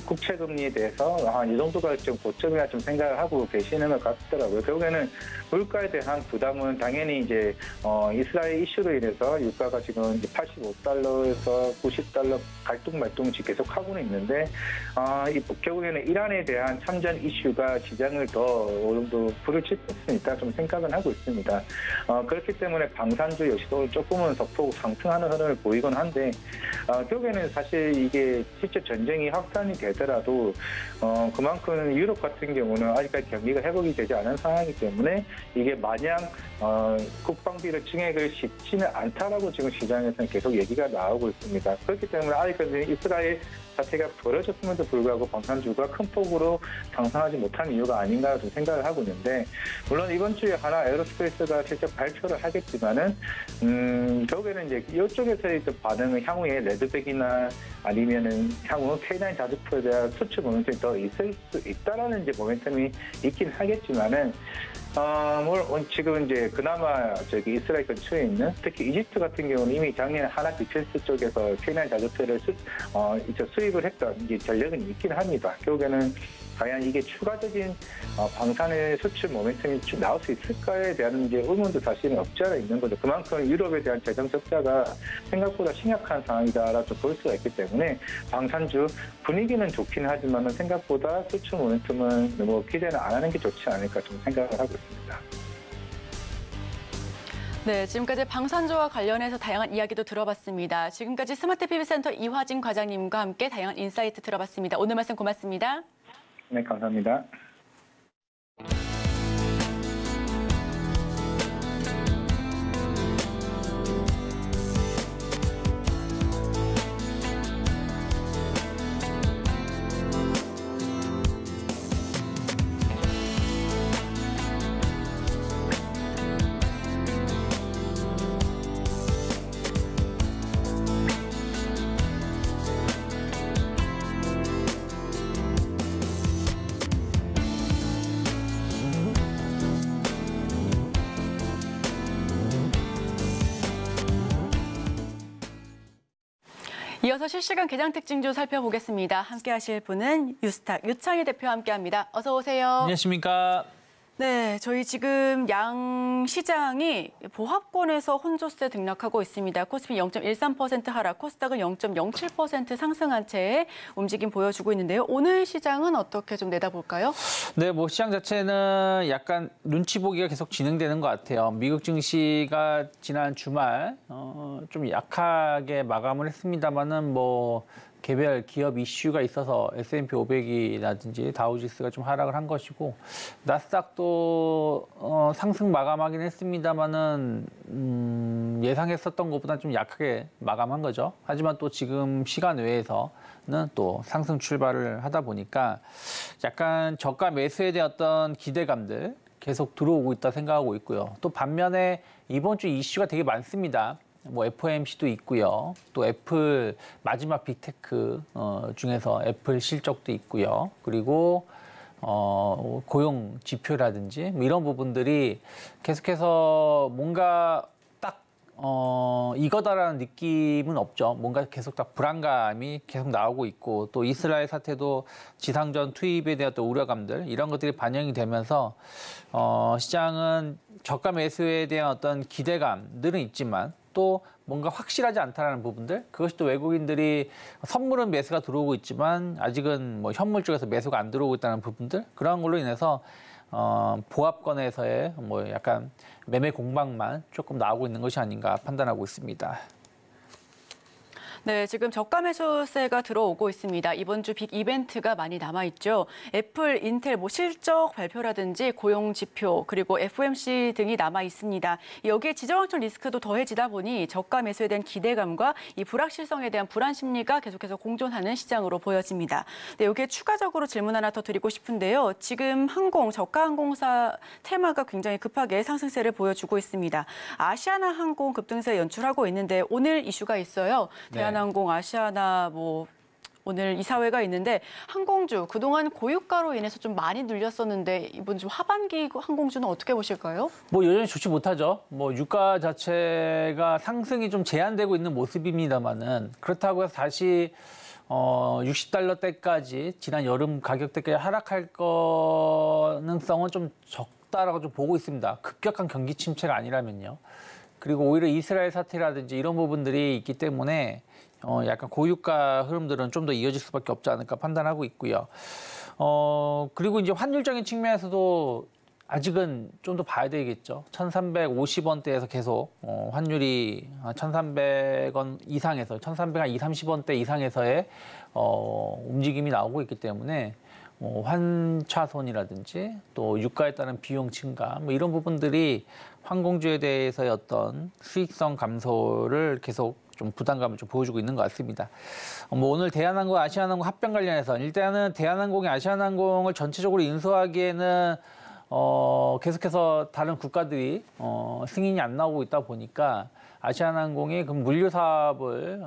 국채금리에 대해서 이 정도가 좀 고점이라 좀 생각을 하고 계시는 것 같더라고요. 결국에는 물가에 대한 부담은 당연히 이제 이스라엘 이슈로 인해서 유가가 지금 이제 85달러에서 90달러 갈등말등씩 계속 하고는 있는데 결국에는 이란에 대한 참전 이슈가 시장을 더 어느 정도 불을 칠 수 있으니까 좀 생각은 하고 있습니다. 그렇기 때문에 방산주 역시도 조금은 소폭 상승하는 흐름을 보이곤 한데 결국에는 사실 이게 실제 전쟁이 확산이 되더라도 그만큼 유럽 같은 경우는 아직까지 경기가 회복이 되지 않은 상황이기 때문에 이게 마냥 국방비를 증액을 쉽지는 않다라고 지금 시장에서는 계속 얘기가 나오고 있습니다. 그렇기 때문에 아직까지 이스라엘 사태가 벌어졌음에도 불구하고 방산주가 큰 폭으로 상승하지 못한 이유가 아닌가 좀 생각을 하고 있는데, 물론 이번 주에 하나 에어로스페이스가 실적 발표를 하겠지만은 결국에는 이제 이쪽에서의 반응은 향후에 레드백이나 아니면은 향후 K9 자주포에 대한 수출 모멘텀이 더 있을 수 있다라는 이제 모멘텀이 있긴 하겠지만은 물론 지금 이제 그나마 이스라엘 근처에 있는 특히 이집트 같은 경우는 이미 작년에 하나 디펜스 쪽에서 K9 자주포를 수입을 했던 이게 전력은 있긴 합니다. 결국에는 과연 이게 추가적인 방산의 수출 모멘텀이 쭉 나올 수 있을까에 대한 이제 의문도 사실은 없지 않아 있는 거죠. 그만큼 유럽에 대한 재정 적자가 생각보다 심각한 상황이다라고 볼 수가 있기 때문에 방산주 분위기는 좋긴 하지만 생각보다 수출 모멘텀은 너무 기대는 안 하는 게 좋지 않을까 좀 생각을 하고 있습니다. 네, 지금까지 방산주와 관련해서 다양한 이야기도 들어봤습니다. 지금까지 스마트 PB센터 이화진 과장님과 함께 다양한 인사이트 들어봤습니다. 오늘 말씀 고맙습니다. 네, 감사합니다. 이어서 실시간 개장 특징주 살펴보겠습니다. 함께 하실 분은 유스탁 유창희 대표와 함께합니다. 어서 오세요. 안녕하십니까. 네, 저희 지금 양 시장이 보합권에서 혼조세 등락하고 있습니다. 코스피 0.13% 하락, 코스닥은 0.07% 상승한 채 움직임 보여주고 있는데요. 오늘 시장은 어떻게 좀 내다볼까요? 네, 뭐 시장 자체는 약간 눈치 보기가 계속 진행되는 것 같아요. 미국 증시가 지난 주말 좀 약하게 마감을 했습니다만은 뭐 개별 기업 이슈가 있어서 S&P 500이라든지 다우지수가 좀 하락을 한 것이고, 나스닥도 상승 마감하긴 했습니다만은 예상했었던 것보다 좀 약하게 마감한 거죠. 하지만 또 지금 시간 외에서는 또 상승 출발을 하다 보니까 약간 저가 매수에 대한 어떤 기대감들 계속 들어오고 있다 생각하고 있고요. 또 반면에 이번 주 이슈가 되게 많습니다. 뭐 FOMC도 있고요. 또 애플 마지막 빅테크 중에서 애플 실적도 있고요. 그리고 고용 지표라든지 뭐 이런 부분들이 계속해서 뭔가 딱 이거다라는 느낌은 없죠. 뭔가 계속 딱 불안감이 계속 나오고 있고, 또 이스라엘 사태도 지상전 투입에 대한 또 우려감들, 이런 것들이 반영이 되면서 시장은 저가 매수에 대한 어떤 기대감들은 있지만 또 뭔가 확실하지 않다라는 부분들, 그것이 또 외국인들이 선물은 매수가 들어오고 있지만 아직은 뭐 현물 쪽에서 매수가 안 들어오고 있다는 부분들, 그런 걸로 인해서 보합권에서의 뭐 약간 매매 공방만 조금 나오고 있는 것이 아닌가 판단하고 있습니다. 네, 지금 저가 매수세가 들어오고 있습니다. 이번 주 빅 이벤트가 많이 남아있죠. 애플, 인텔 실적 발표라든지 고용 지표, 그리고 FOMC 등이 남아 있습니다. 여기에 지정학적 리스크도 더해지다 보니 저가 매수에 대한 기대감과 이 불확실성에 대한 불안 심리가 계속해서 공존하는 시장으로 보여집니다. 네, 여기에 추가적으로 질문 하나 더 드리고 싶은데요. 지금 저가 항공사 테마가 굉장히 급하게 상승세를 보여주고 있습니다. 아시아나 항공 급등세 연출하고 있는데 오늘 이슈가 있어요. 네. 대한항공, 아시아나 오늘 이사회가 있는데 항공주 그동안 고유가로 인해서 좀 많이 눌렸었는데 이번 좀 하반기 항공주는 어떻게 보실까요? 뭐 여전히 좋지 못하죠. 뭐 유가 자체가 상승이 좀 제한되고 있는 모습입니다만은 그렇다고 해서 다시 $60대까지 지난 여름 가격대까지 하락할 가능성은 좀 적다라고 좀 보고 있습니다. 급격한 경기 침체가 아니라면요. 그리고 오히려 이스라엘 사태라든지 이런 부분들이 있기 때문에 약간 고유가 흐름들은 좀 더 이어질 수밖에 없지 않을까 판단하고 있고요. 그리고 이제 환율적인 측면에서도 아직은 좀 더 봐야 되겠죠. 1,350원대에서 계속 환율이 1,300원 이상에서 1,330원대 이상에서의 움직임이 나오고 있기 때문에 환차손이라든지 또 유가에 따른 비용 증가 뭐 이런 부분들이 항공주에 대해서의 어떤 수익성 감소를 계속 좀 부담감을 좀 보여주고 있는 것 같습니다. 뭐 오늘 대한항공, 아시아나항공 합병 관련해서 일단은 대한항공이 아시아나항공을 전체적으로 인수하기에는 계속해서 다른 국가들이 승인이 안 나오고 있다 보니까 아시아나항공이 그 물류 사업을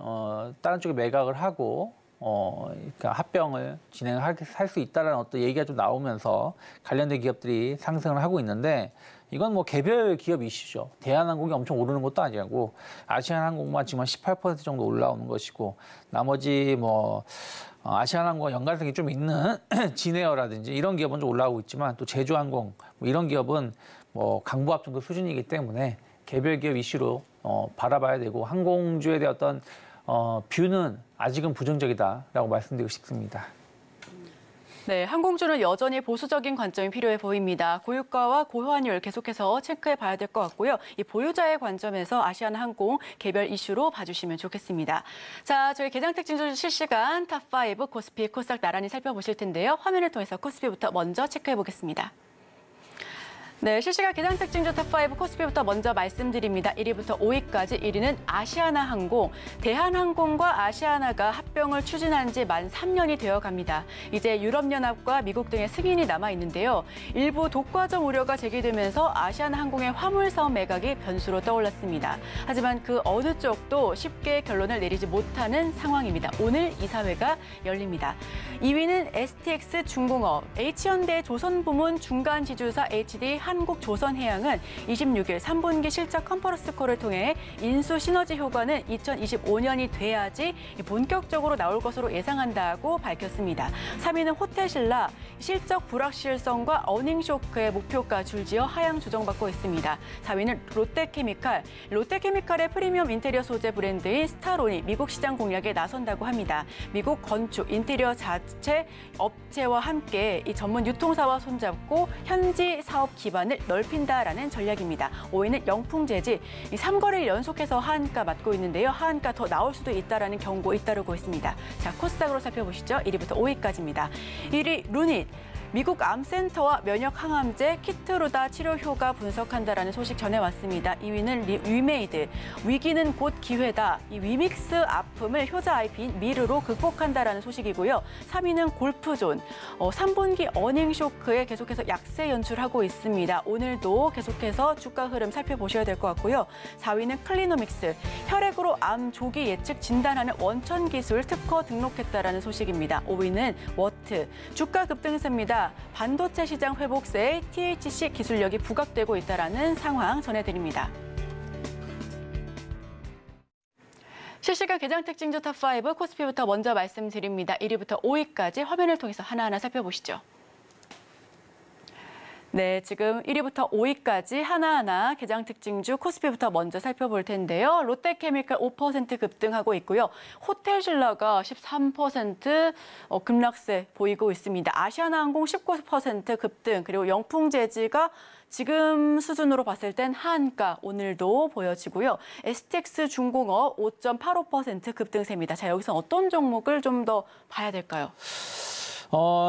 다른 쪽에 매각을 하고 그러니까 합병을 진행할 수 있다는 어떤 얘기가 좀 나오면서 관련된 기업들이 상승을 하고 있는데 이건 뭐 개별 기업 이슈죠. 대한항공이 엄청 오르는 것도 아니고 아시아나항공만 지금 한 18% 정도 올라오는 것이고 나머지 뭐 아시아나항공과 연관성이 좀 있는 진에어라든지 이런 기업은 좀 올라오고 있지만 또 제주항공 뭐 이런 기업은 뭐 강보합 정도 수준이기 때문에 개별 기업 이슈로 바라봐야 되고 항공주에 대한 어떤 뷰는 아직은 부정적이다라고 말씀드리고 싶습니다. 네, 항공주는 여전히 보수적인 관점이 필요해 보입니다. 고유가와 고환율 계속해서 체크해 봐야 될 것 같고요. 이 보유자의 관점에서 아시아나항공 개별 이슈로 봐주시면 좋겠습니다. 자, 저희 개장특징주 실시간 탑5 코스피, 코스닥 나란히 살펴보실 텐데요. 화면을 통해서 코스피부터 먼저 체크해 보겠습니다. 네, 실시간 개장특징주 탑5 코스피부터 먼저 말씀드립니다. 1위부터 5위까지 1위는 아시아나항공. 대한항공과 아시아나가 합병을 추진한 지 만 3년이 되어갑니다. 이제 유럽연합과 미국 등의 승인이 남아있는데요. 일부 독과점 우려가 제기되면서 아시아나항공의 화물사업 매각이 변수로 떠올랐습니다. 하지만 그 어느 쪽도 쉽게 결론을 내리지 못하는 상황입니다. 오늘 이사회가 열립니다. 2위는 STX 중공업, H현대 조선부문 중간지주사 HD 한국조선해양은 26일 3분기 실적 컨퍼런스 콜을 통해 인수 시너지 효과는 2025년이 돼야지 본격적으로 나올 것으로 예상한다고 밝혔습니다. 3위는 호텔신라, 실적 불확실성과 어닝 쇼크의 목표가 줄지어 하향 조정받고 있습니다. 4위는 롯데케미칼, 롯데케미칼의 프리미엄 인테리어 소재 브랜드인 스타론이 미국 시장 공략에 나선다고 합니다. 미국 건축, 인테리어 자체 업체와 함께 이 전문 유통사와 손잡고 현지 사업 기반을 넓힌다라는 전략입니다. 5위는 영풍재지, 이 3거래일 연속해서 하한가 맞고 있는데요. 하한가 더 나올 수도 있다라는 경고 잇따르고 있습니다. 자, 코스닥으로 살펴보시죠. 1위부터 5위까지입니다. 1위 루닛. 미국 암센터와 면역항암제 키트루다 치료 효과 분석한다라는 소식 전해왔습니다. 2위는 위메이드. 위기는 곧 기회다. 이 위믹스 아픔을 효자 IP인 미르로 극복한다라는 소식이고요. 3위는 골프존. 3분기 어닝 쇼크에 계속해서 약세 연출하고 있습니다. 오늘도 계속해서 주가 흐름 살펴보셔야 될 것 같고요. 4위는 클리노믹스. 혈액으로 암 조기 예측 진단하는 원천 기술 특허 등록했다라는 소식입니다. 5위는 워트. 주가 급등세입니다. 반도체 시장 회복세에 THC 기술력이 부각되고 있다는 상황 전해드립니다. 실시간 개장특징주 탑5 코스피부터 먼저 말씀드립니다. 1위부터 5위까지 화면을 통해서 하나하나 살펴보시죠. 네, 지금 1위부터 5위까지 하나하나 개장 특징주 코스피부터 먼저 살펴볼 텐데요. 롯데케미칼 5% 급등하고 있고요. 호텔신라가 13% 급락세 보이고 있습니다. 아시아나항공 19% 급등, 그리고 영풍재지가 지금 수준으로 봤을 땐 하한가 오늘도 보여지고요. STX 중공업 5.85% 급등세입니다. 자, 여기서 어떤 종목을 좀 더 봐야 될까요?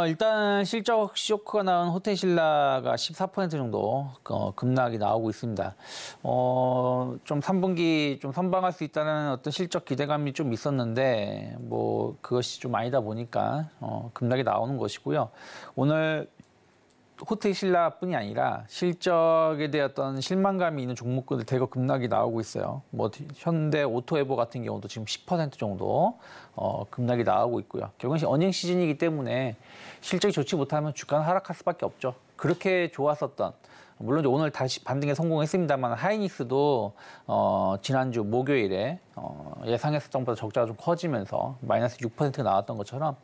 일단 실적 쇼크가 나온 호텔신라가 14% 정도 급락이 나오고 있습니다. 좀 3분기 좀 선방할 수 있다는 어떤 실적 기대감이 좀 있었는데 뭐 그것이 좀 아니다 보니까 급락이 나오는 것이고요. 오늘 호텔신라뿐이 아니라 실적에 대한 어떤 실망감이 있는 종목들 대거 급락이 나오고 있어요. 뭐 현대 오토에버 같은 경우도 지금 10% 정도 급락이 나오고 있고요. 결국은 어닝 시즌이기 때문에 실적이 좋지 못하면 주가는 하락할 수밖에 없죠. 그렇게 좋았었던, 물론 오늘 다시 반등에 성공했습니다만 하이닉스도 지난주 목요일에 예상했었던 것보다 적자가 좀 커지면서 마이너스 6%가 나왔던 것처럼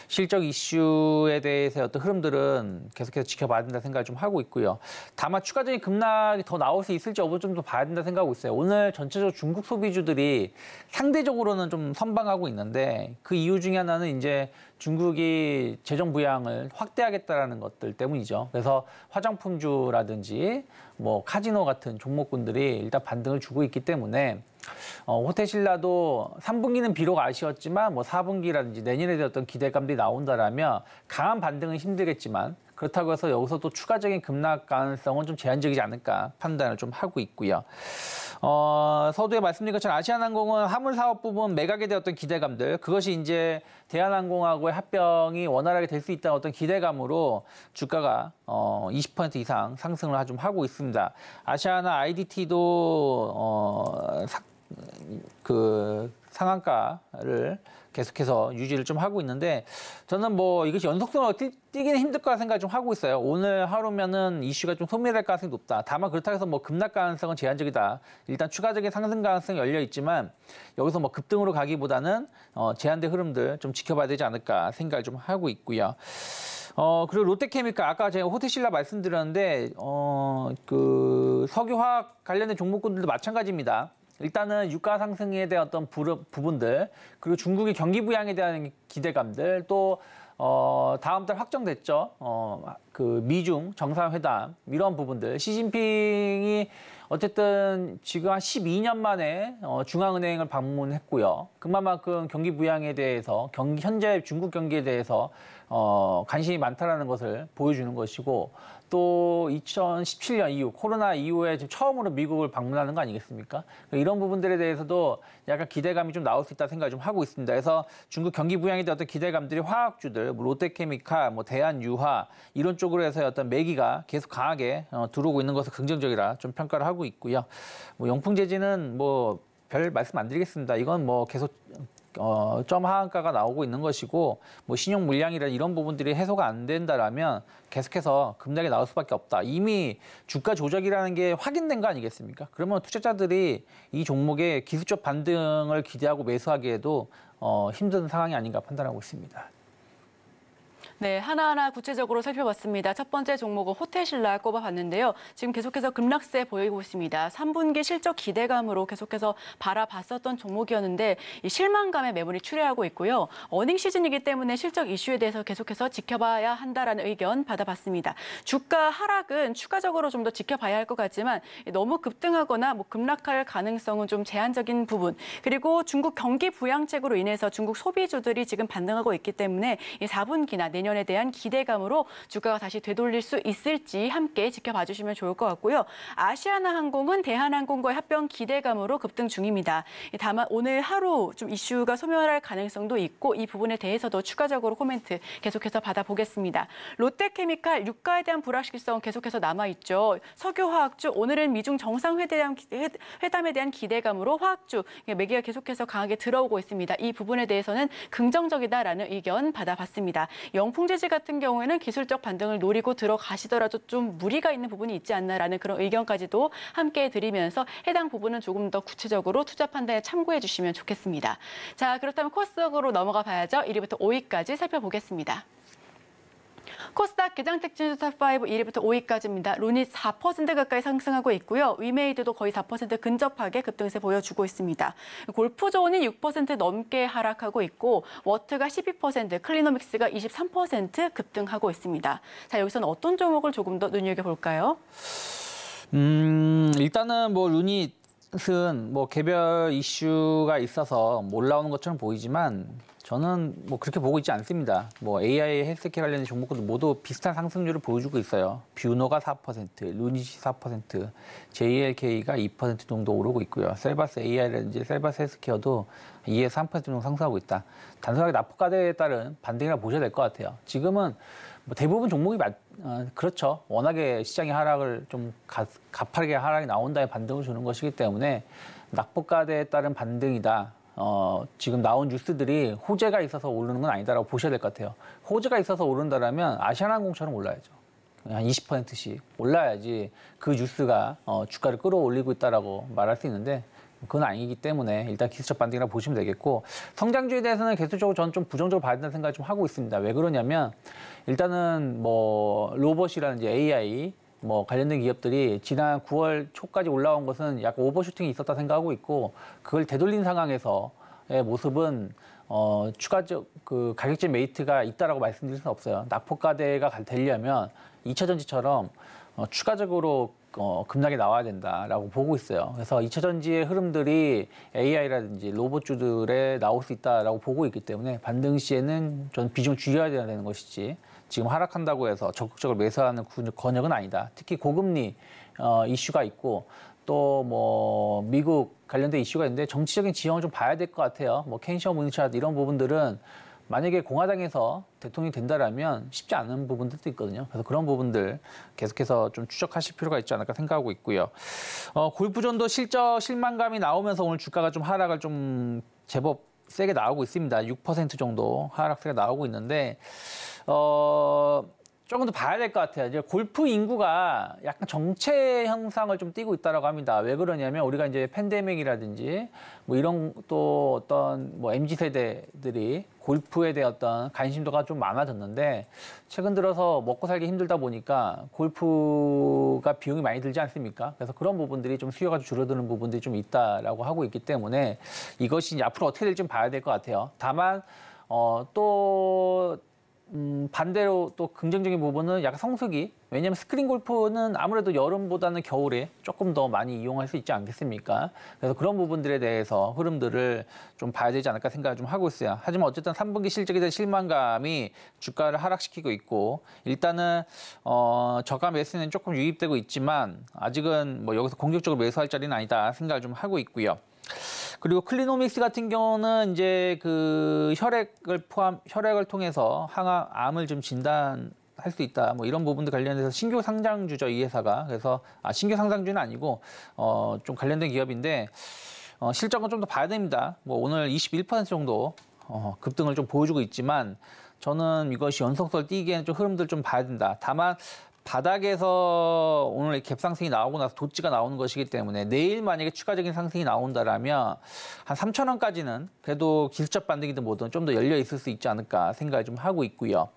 실적 이슈에 대해서의 어떤 흐름들은 계속해서 지켜봐야 된다 생각을 좀 하고 있고요. 다만 추가적인 급락이 더 나올 수 있을지 여부 좀 더 봐야 된다 생각하고 있어요. 오늘 전체적으로 중국 소비주들이 상대적으로는 좀 선방하고 있는데 그 이유 중에 하나는 이제 중국이 재정 부양을 확대하겠다라는 것들 때문이죠. 그래서 화장품주라든지 뭐 카지노 같은 종목군들이 일단 반등을 주고 있기 때문에 호텔신라도 3분기는 비록 아쉬웠지만 뭐 4분기라든지 내년에 대한 어떤 기대감들이 나온다라면 강한 반등은 힘들겠지만 그렇다고 해서 여기서 또 추가적인 급락 가능성은 좀 제한적이지 않을까 판단을 좀 하고 있고요. 서두에 말씀드린 것처럼 아시아나항공은 화물사업 부분 매각에 대한 어떤 기대감들, 그것이 이제 대한항공하고의 합병이 원활하게 될 수 있다는 어떤 기대감으로 주가가 20% 이상 상승을 좀 하고 있습니다. 아시아나 IDT도 그 상한가를 계속해서 유지를 좀 하고 있는데 저는 뭐 이것이 연속성으로 뛰기는 힘들 거라 생각을 좀 하고 있어요. 오늘 하루면은 이슈가 좀 소멸할 가능성이 높다. 다만 그렇다고 해서 뭐 급락 가능성은 제한적이다. 일단 추가적인 상승 가능성이 열려 있지만 여기서 뭐 급등으로 가기보다는 제한된 흐름들 좀 지켜봐야 되지 않을까 생각을 좀 하고 있고요. 그리고 롯데케미칼 아까 제가 호텔신라 말씀드렸는데 그 석유화학 관련된 종목군들도 마찬가지입니다. 일단은 유가 상승에 대한 어떤 부분들, 그리고 중국의 경기 부양에 대한 기대감들, 또 다음 달 확정됐죠. 그 미중 정상회담 이런 부분들, 시진핑이 어쨌든 지금 한 12년 만에 중앙은행을 방문했고요. 그만큼 경기 부양에 대해서 현재 중국 경기에 대해서 관심이 많다라는 것을 보여주는 것이고, 또 2017년 이후 코로나 이후에 지금 처음으로 미국을 방문하는 거 아니겠습니까? 이런 부분들에 대해서도 약간 기대감이 좀 나올 수 있다 생각을 좀 하고 있습니다. 그래서 중국 경기 부양에 대한 어떤 기대감들이 화학주들, 뭐 롯데케미칼, 뭐 대한유화 이런 쪽으로 해서 어떤 매기가 계속 강하게 들어오고 있는 것을 긍정적이라 좀 평가를 하고 있고요. 뭐 영풍재지는 뭐 별 말씀 안 드리겠습니다. 이건 뭐 계속 점 하한가가 나오고 있는 것이고, 뭐 신용 물량이나 이런 부분들이 해소가 안 된다라면 계속해서 급락이 나올 수밖에 없다. 이미 주가 조작이라는 게 확인된 거 아니겠습니까? 그러면 투자자들이 이 종목의 기술적 반등을 기대하고 매수하기에도 힘든 상황이 아닌가 판단하고 있습니다. 네, 하나하나 구체적으로 살펴봤습니다. 첫 번째 종목은 호텔신라 꼽아봤는데요. 지금 계속해서 급락세 보이고 있습니다. 3분기 실적 기대감으로 계속해서 바라봤었던 종목이었는데 이 실망감에 매물이 출회하고 있고요. 어닝 시즌이기 때문에 실적 이슈에 대해서 계속해서 지켜봐야 한다라는 의견 받아봤습니다. 주가 하락은 추가적으로 좀 더 지켜봐야 할 것 같지만 너무 급등하거나 뭐 급락할 가능성은 좀 제한적인 부분, 그리고 중국 경기 부양책으로 인해서 중국 소비주들이 지금 반등하고 있기 때문에 이 4분기나 내년에 대한 기대감으로 주가가 다시 되돌릴 수 있을지 함께 지켜봐 주시면 좋을 것 같고요. 아시아나항공은 대한항공과의 합병 기대감으로 급등 중입니다. 다만 오늘 하루 좀 이슈가 소멸할 가능성도 있고 이 부분에 대해서도 추가적으로 코멘트 계속해서 받아보겠습니다. 롯데케미칼 유가에 대한 불확실성 계속해서 남아있죠. 석유화학주 오늘은 미중 정상회담에 대한 기대감으로 화학주 매기가 계속해서 강하게 들어오고 있습니다. 이 부분에 대해서는 긍정적이다라는 의견 받아봤습니다. 영풍재지 같은 경우에는 기술적 반등을 노리고 들어가시더라도 좀 무리가 있는 부분이 있지 않나라는 그런 의견까지도 함께 드리면서 해당 부분은 조금 더 구체적으로 투자 판단에 참고해 주시면 좋겠습니다. 자, 그렇다면 코스닥으로 넘어가 봐야죠. 1위부터 5위까지 살펴보겠습니다. 코스닥 개장특징 탑5 1위부터 5위까지입니다. 룬이 4% 가까이 상승하고 있고요. 위메이드도 거의 4% 근접하게 급등세 보여주고 있습니다. 골프존이 6% 넘게 하락하고 있고 워트가 12%, 클리노믹스가 23% 급등하고 있습니다. 자, 여기서는 어떤 종목을 조금 더 눈여겨볼까요? 일단은 뭐 루닛은 뭐 개별 이슈가 있어서 올라오는 것처럼 보이지만 저는 뭐 그렇게 보고 있지 않습니다. 뭐 AI 헬스케어 관련된 종목들 모두 비슷한 상승률을 보여주고 있어요. 뷰노가 4%, 루닛이 4%, JLK가 2% 정도 오르고 있고요. 셀바스 AI라든지 셀바스 헬스케어도 2에서 3% 정도 상승하고 있다. 단순하게 납폭과대에 따른 반등이라 보셔야 될 것 같아요. 지금은 뭐 대부분 종목이 그렇죠. 워낙에 시장의 하락을 좀 가파르게 하락이 나온다에 반등을 주는 것이기 때문에 낙폭과대에 따른 반등이다. 지금 나온 뉴스들이 호재가 있어서 오르는 건 아니다라고 보셔야 될 것 같아요. 호재가 있어서 오른다라면 아시아나항공처럼 올라야죠. 한 20%씩 올라야지 그 뉴스가 주가를 끌어올리고 있다라고 말할 수 있는데 그건 아니기 때문에 일단 기술적 반등이라고 보시면 되겠고 성장주에 대해서는 계속적으로 저는 좀 부정적으로 봐야 된다는 생각을 좀 하고 있습니다. 왜 그러냐면 일단은 뭐 로봇이라든지 AI 뭐 관련된 기업들이 지난 9월 초까지 올라온 것은 약간 오버슈팅이 있었다 생각하고 있고 그걸 되돌린 상황에서의 모습은 추가적 그 가격적 메리트가 있다라고 말씀드릴 수는 없어요. 낙폭과대가 되려면 2차전지처럼 추가적으로 급락이 나와야 된다라고 보고 있어요. 그래서 2차전지의 흐름들이 AI라든지 로봇주들에 나올 수 있다라고 보고 있기 때문에 반등 시에는 저는 비중을 줄여야 되는 것이지 지금 하락한다고 해서 적극적으로 매수하는 권역은 아니다. 특히 고금리 이슈가 있고 또 뭐 미국 관련된 이슈가 있는데 정치적인 지형을 좀 봐야 될 것 같아요. 뭐 켄시어 문샷 이런 부분들은 만약에 공화당에서 대통령이 된다라면 쉽지 않은 부분들도 있거든요. 그래서 그런 부분들 계속해서 좀 추적하실 필요가 있지 않을까 생각하고 있고요. 골프존도 실적 실망감이 나오면서 오늘 주가가 좀 하락을 좀 제법 세게 나오고 있습니다. 6% 정도 하락세가 나오고 있는데 조금 더 봐야 될 것 같아요. 이제 골프 인구가 약간 정체 현상을 좀 띠고 있다라고 합니다. 왜 그러냐면 우리가 이제 팬데믹이라든지 뭐 이런 또 어떤 뭐 MZ 세대들이 골프에 대한 어떤 관심도가 좀 많아졌는데 최근 들어서 먹고 살기 힘들다 보니까 골프가 비용이 많이 들지 않습니까? 그래서 그런 부분들이 좀 수요가 줄어드는 부분들이 좀 있다라고 하고 있기 때문에 이것이 이제 앞으로 어떻게 될지 좀 봐야 될 것 같아요. 다만 또 반대로 또 긍정적인 부분은 약간 성수기. 왜냐하면 스크린 골프는 아무래도 여름보다는 겨울에 조금 더 많이 이용할 수 있지 않겠습니까? 그래서 그런 부분들에 대해서 흐름들을 좀 봐야 되지 않을까 생각을 좀 하고 있어요. 하지만 어쨌든 3분기 실적에 대한 실망감이 주가를 하락시키고 있고 일단은 저가 매수는 조금 유입되고 있지만 아직은 뭐 여기서 공격적으로 매수할 자리는 아니다 생각을 좀 하고 있고요. 그리고 클리노믹스 같은 경우는 이제 그 혈액을 통해서 암을 좀 진단할 수 있다. 뭐 이런 부분들 관련해서 신규 상장주죠, 이 회사가. 그래서 신규 상장주는 아니고 좀 관련된 기업인데 실적은 좀 더 봐야 됩니다. 뭐 오늘 21% 정도 급등을 좀 보여주고 있지만 저는 이것이 연속성을 띄기에는 좀 흐름들 좀 봐야 된다. 다만 바닥에서 오늘 갭상승이 나오고 나서 도치가 나오는 것이기 때문에 내일 만약에 추가적인 상승이 나온다라면 한 3,000원까지는 그래도 기술적 반등이든 뭐든 좀 더 열려 있을 수 있지 않을까 생각을 좀 하고 있고요.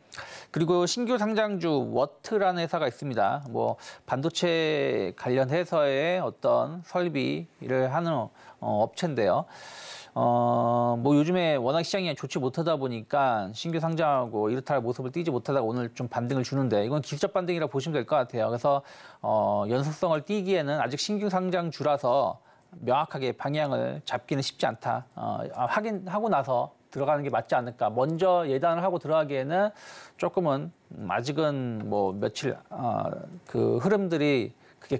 그리고 신규 상장주 워트라는 회사가 있습니다. 뭐 반도체 관련해서의 어떤 설비를 하는 업체인데요. 뭐 요즘에 워낙 시장이 좋지 못하다 보니까 신규 상장하고 이렇다 할 모습을 띄지 못하다가 오늘 좀 반등을 주는데 이건 기술적 반등이라고 보시면 될 것 같아요. 그래서 연속성을 띄기에는 아직 신규 상장주라서 명확하게 방향을 잡기는 쉽지 않다. 확인하고 나서 들어가는 게 맞지 않을까. 먼저 예단을 하고 들어가기에는 조금은 아직은 뭐 며칠 그 흐름들이 그게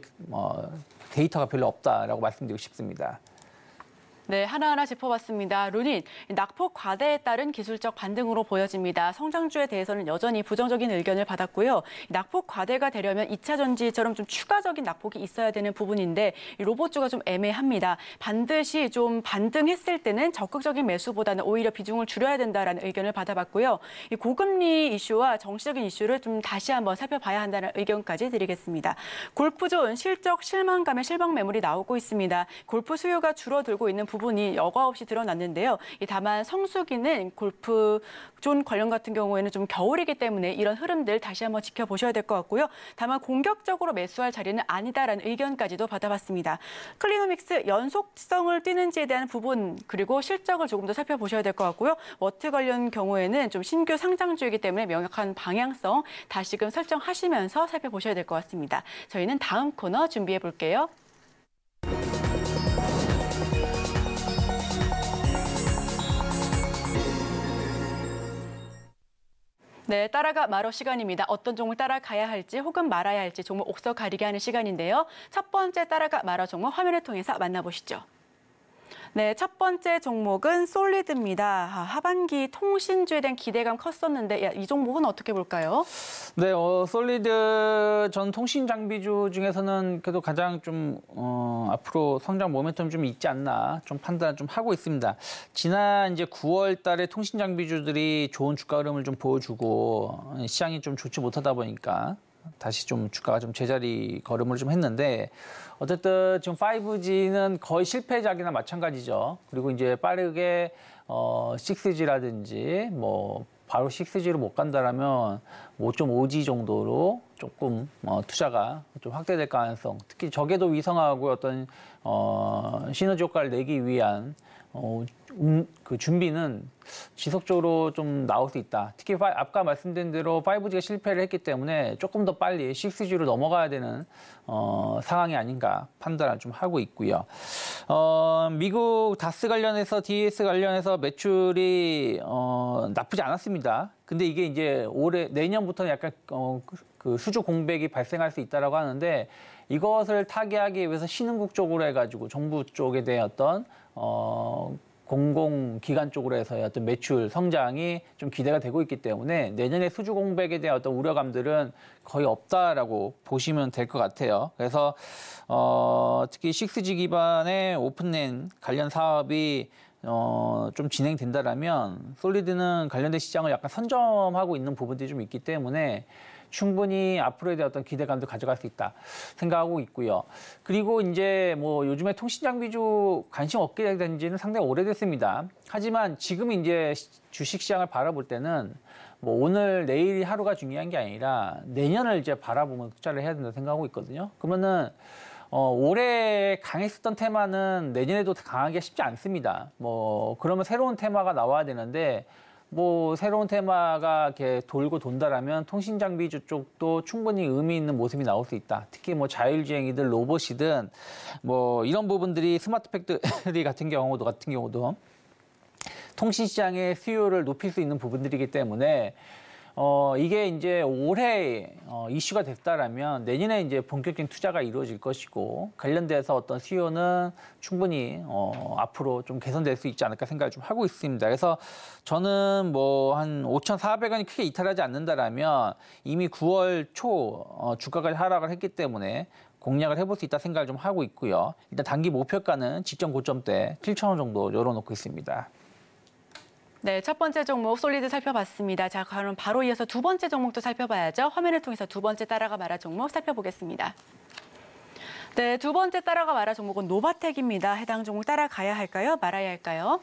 데이터가 별로 없다라고 말씀드리고 싶습니다. 네, 하나하나 짚어봤습니다. 루닛, 낙폭 과대에 따른 기술적 반등으로 보여집니다. 성장주에 대해서는 여전히 부정적인 의견을 받았고요. 낙폭 과대가 되려면 2차 전지처럼 좀 추가적인 낙폭이 있어야 되는 부분인데 이 로봇주가 좀 애매합니다. 반드시 좀 반등했을 때는 적극적인 매수보다는 오히려 비중을 줄여야 된다라는 의견을 받아봤고요. 이 고금리 이슈와 정치적인 이슈를 좀 다시 한번 살펴봐야 한다는 의견까지 드리겠습니다. 골프존 실적 실망감에 실망 매물이 나오고 있습니다. 골프 수요가 줄어들고 있는 부분 부분이 여과 없이 드러났는데요. 다만 성수기는 골프존 관련 같은 경우에는 좀 겨울이기 때문에 이런 흐름들 다시 한번 지켜보셔야 될 것 같고요. 다만 공격적으로 매수할 자리는 아니다라는 의견까지도 받아봤습니다. 클리노믹스 연속성을 띠는지에 대한 부분 그리고 실적을 조금 더 살펴보셔야 될 것 같고요. 워트 관련 경우에는 좀 신규 상장주이기 때문에 명확한 방향성 다시금 설정하시면서 살펴보셔야 될 것 같습니다. 저희는 다음 코너 준비해 볼게요. 네, 따라가 말어 시간입니다. 어떤 종목 따라가야 할지 혹은 말아야 할지 종목 옥석 가리게 하는 시간인데요. 첫 번째 따라가 말어 종목 화면을 통해서 만나보시죠. 네, 첫 번째 종목은 솔리드입니다. 하반기 통신주에 대한 기대감 컸었는데 이 종목은 어떻게 볼까요? 네, 솔리드 전 통신 장비주 중에서는 그래도 가장 좀 앞으로 성장 모멘텀 좀 있지 않나 좀 판단 좀 하고 있습니다. 지난 이제 9월 달에 통신 장비주들이 좋은 주가 흐름을 좀 보여주고 시장이 좀 좋지 못하다 보니까 다시 좀 주가가 좀 제자리 걸음을 좀 했는데 어쨌든 지금 5G는 거의 실패작이나 마찬가지죠. 그리고 이제 빠르게 6G라든지 뭐 바로 6G로 못 간다라면 5.5G 정도로 조금 투자가 좀 확대될 가능성. 특히 저궤도 위성하고 어떤 시너지 효과를 내기 위한 그 준비는 지속적으로 좀 나올 수 있다. 특히 아까 말씀드린 대로 5G가 실패를 했기 때문에 조금 더 빨리 6G로 넘어가야 되는 상황이 아닌가 판단을 좀 하고 있고요. 미국 다스 관련해서 DS 관련해서 매출이 나쁘지 않았습니다. 근데 이게 이제 내년부터는 약간 그 수주 공백이 발생할 수 있다라고 하는데 이것을 타개하기 위해서 신흥국 쪽으로 해가지고 정부 쪽에 대한 어떤 공공기관 쪽으로 해서의 어떤 매출 성장이 좀 기대가 되고 있기 때문에 내년에 수주 공백에 대한 어떤 우려감들은 거의 없다라고 보시면 될 것 같아요. 그래서 특히 6G 기반의 오픈랜 관련 사업이 좀 진행된다라면 솔리드는 관련된 시장을 약간 선점하고 있는 부분들이 좀 있기 때문에 충분히 앞으로에 대한 어떤 기대감도 가져갈 수 있다 생각하고 있고요. 그리고 이제 뭐 요즘에 통신 장비주 관심 없게 된 지는 상당히 오래됐습니다. 하지만 지금 이제 주식 시장을 바라볼 때는 뭐 오늘 내일이 하루가 중요한 게 아니라 내년을 이제 바라보면 투자를 해야 된다고 생각하고 있거든요. 그러면은 올해 강했었던 테마는 내년에도 강하기가 쉽지 않습니다. 뭐 그러면 새로운 테마가 나와야 되는데 뭐 새로운 테마가 이렇게 돌고 돈다라면 통신 장비주 쪽도 충분히 의미 있는 모습이 나올 수 있다. 특히 뭐 자율주행이든 로봇이든 뭐 이런 부분들이 스마트 팩토리 같은 경우도 통신 시장의 수요를 높일 수 있는 부분들이기 때문에 이게 이제 올해 이슈가 됐다라면 내년에 이제 본격적인 투자가 이루어질 것이고 관련돼서 어떤 수요는 충분히 앞으로 좀 개선될 수 있지 않을까 생각을 좀 하고 있습니다. 그래서 저는 뭐 한 5,400원이 크게 이탈하지 않는다라면 이미 9월 초 주가가 하락을 했기 때문에 공략을 해볼 수 있다 생각을 좀 하고 있고요. 일단 단기 목표가는 직전 고점대 7,000원 정도 열어놓고 있습니다. 네, 첫 번째 종목 솔리드 살펴봤습니다. 자, 그럼 바로 이어서 두 번째 종목도 살펴봐야죠. 화면을 통해서 두 번째 따라가 말아 종목 살펴보겠습니다. 네, 두 번째 따라가 말아 종목은 노바텍입니다. 해당 종목 따라가야 할까요? 말아야 할까요?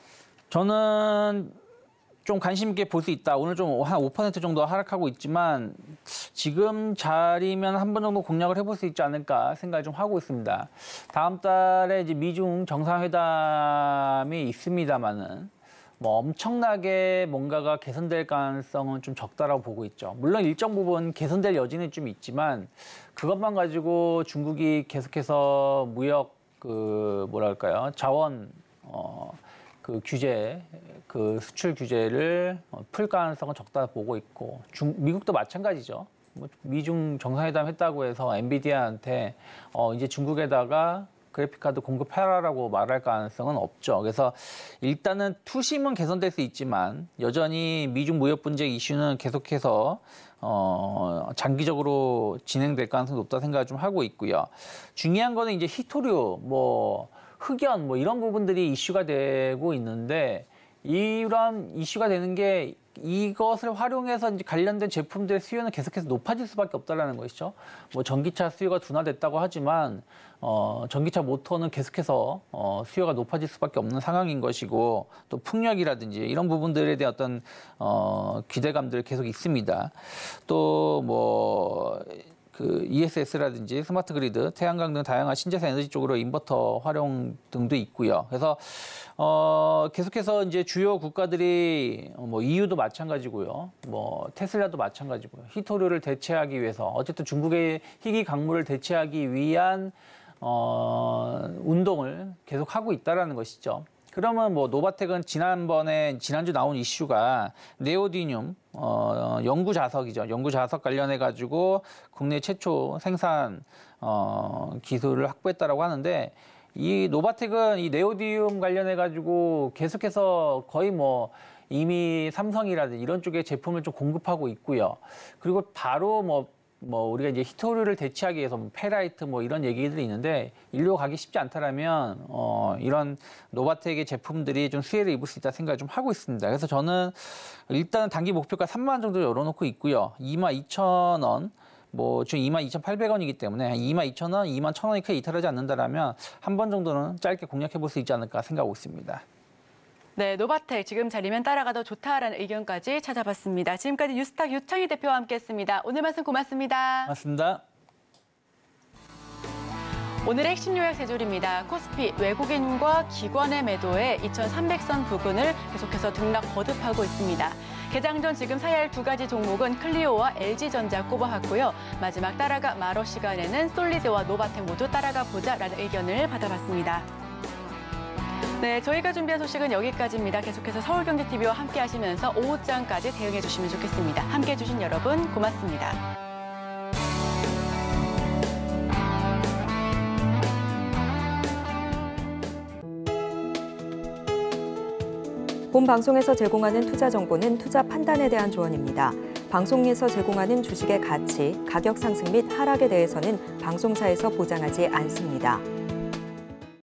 저는 좀 관심 있게 볼 수 있다. 오늘 좀 한 5% 정도 하락하고 있지만 지금 자리면 한 번 정도 공략을 해볼 수 있지 않을까 생각을 좀 하고 있습니다. 다음 달에 이제 미중 정상회담이 있습니다만은 뭐 엄청나게 뭔가가 개선될 가능성은 좀 적다라고 보고 있죠. 물론 일정 부분 개선될 여지는 좀 있지만 그것만 가지고 중국이 계속해서 무역 자원 그 규제 수출 규제를 풀 가능성은 적다 보고 있고 미국도 마찬가지죠. 뭐 미중 정상회담 했다고 해서 엔비디아한테 이제 중국에다가 그래픽카드 공급해라라고 말할 가능성은 없죠. 그래서 일단은 투심은 개선될 수 있지만 여전히 미중 무역 분쟁 이슈는 계속해서 장기적으로 진행될 가능성이 높다 생각을 좀 하고 있고요. 중요한 거는 이제 히토류, 뭐 흑연, 뭐 이런 부분들이 이슈가 되고 있는데 이런 이슈가 되는 게 이것을 활용해서 이제 관련된 제품들의 수요는 계속해서 높아질 수밖에 없다라는 것이죠. 뭐 전기차 수요가 둔화됐다고 하지만 전기차 모터는 계속해서 수요가 높아질 수밖에 없는 상황인 것이고 또 풍력이라든지 이런 부분들에 대한 어떤 기대감들 계속 있습니다. 또 뭐 그 ESS라든지 스마트 그리드, 태양광 등 다양한 신재생 에너지 쪽으로 인버터 활용 등도 있고요. 그래서 계속해서 이제 주요 국가들이 뭐 EU도 마찬가지고요. 뭐 테슬라도 마찬가지고요. 히토류를 대체하기 위해서 어쨌든 중국의 희귀 강물을 대체하기 위한 운동을 계속 하고 있다라는 것이죠. 그러면 뭐 노바텍은 지난주 나온 이슈가 네오디듐 연구 자석이죠. 연구 자석 관련해 가지고 국내 최초 생산 기술을 확보했다라고 하는데 이 노바텍은 이 네오디듐 관련해 가지고 계속해서 거의 뭐 이미 삼성이라든지 이런 쪽에 제품을 좀 공급하고 있고요. 그리고 바로 뭐 우리가 이제 히토류를 대체하기 위해서 뭐 페라이트 뭐 이런 얘기들이 있는데 인류가 가기 쉽지 않다라면 이런 노바텍의 제품들이 좀 수혜를 입을 수 있다 생각을 좀 하고 있습니다. 그래서 저는 일단은 단기 목표가 3만 원 정도 열어놓고 있고요. 22,000원. 뭐 지금 22,800원이기 때문에 22,000원, 21,000원이 크게 이탈하지 않는다라면 한 번 정도는 짧게 공략해 볼 수 있지 않을까 생각하고 있습니다. 네, 노바텍 지금 자리면 따라가도 좋다라는 의견까지 찾아봤습니다. 지금까지 뉴스탁 유창희 대표와 함께했습니다. 오늘 말씀 고맙습니다. 고맙습니다. 오늘의 핵심 요약 세 줄입니다. 코스피 외국인과 기관의 매도에 2,300선 부근을 계속해서 등락 거듭하고 있습니다. 개장 전 지금 사야 할 두 가지 종목은 클리오와 LG전자 꼽아왔고요. 마지막 따라가 마러 시간에는 솔리드와 노바텍 모두 따라가 보자라는 의견을 받아봤습니다. 네, 저희가 준비한 소식은 여기까지입니다. 계속해서 서울경제TV와 함께 하시면서 오후장까지 대응해 주시면 좋겠습니다. 함께 해주신 여러분 고맙습니다. 본 방송에서 제공하는 투자 정보는 투자 판단에 대한 조언입니다. 방송에서 제공하는 주식의 가치, 가격 상승 및 하락에 대해서는 방송사에서 보장하지 않습니다.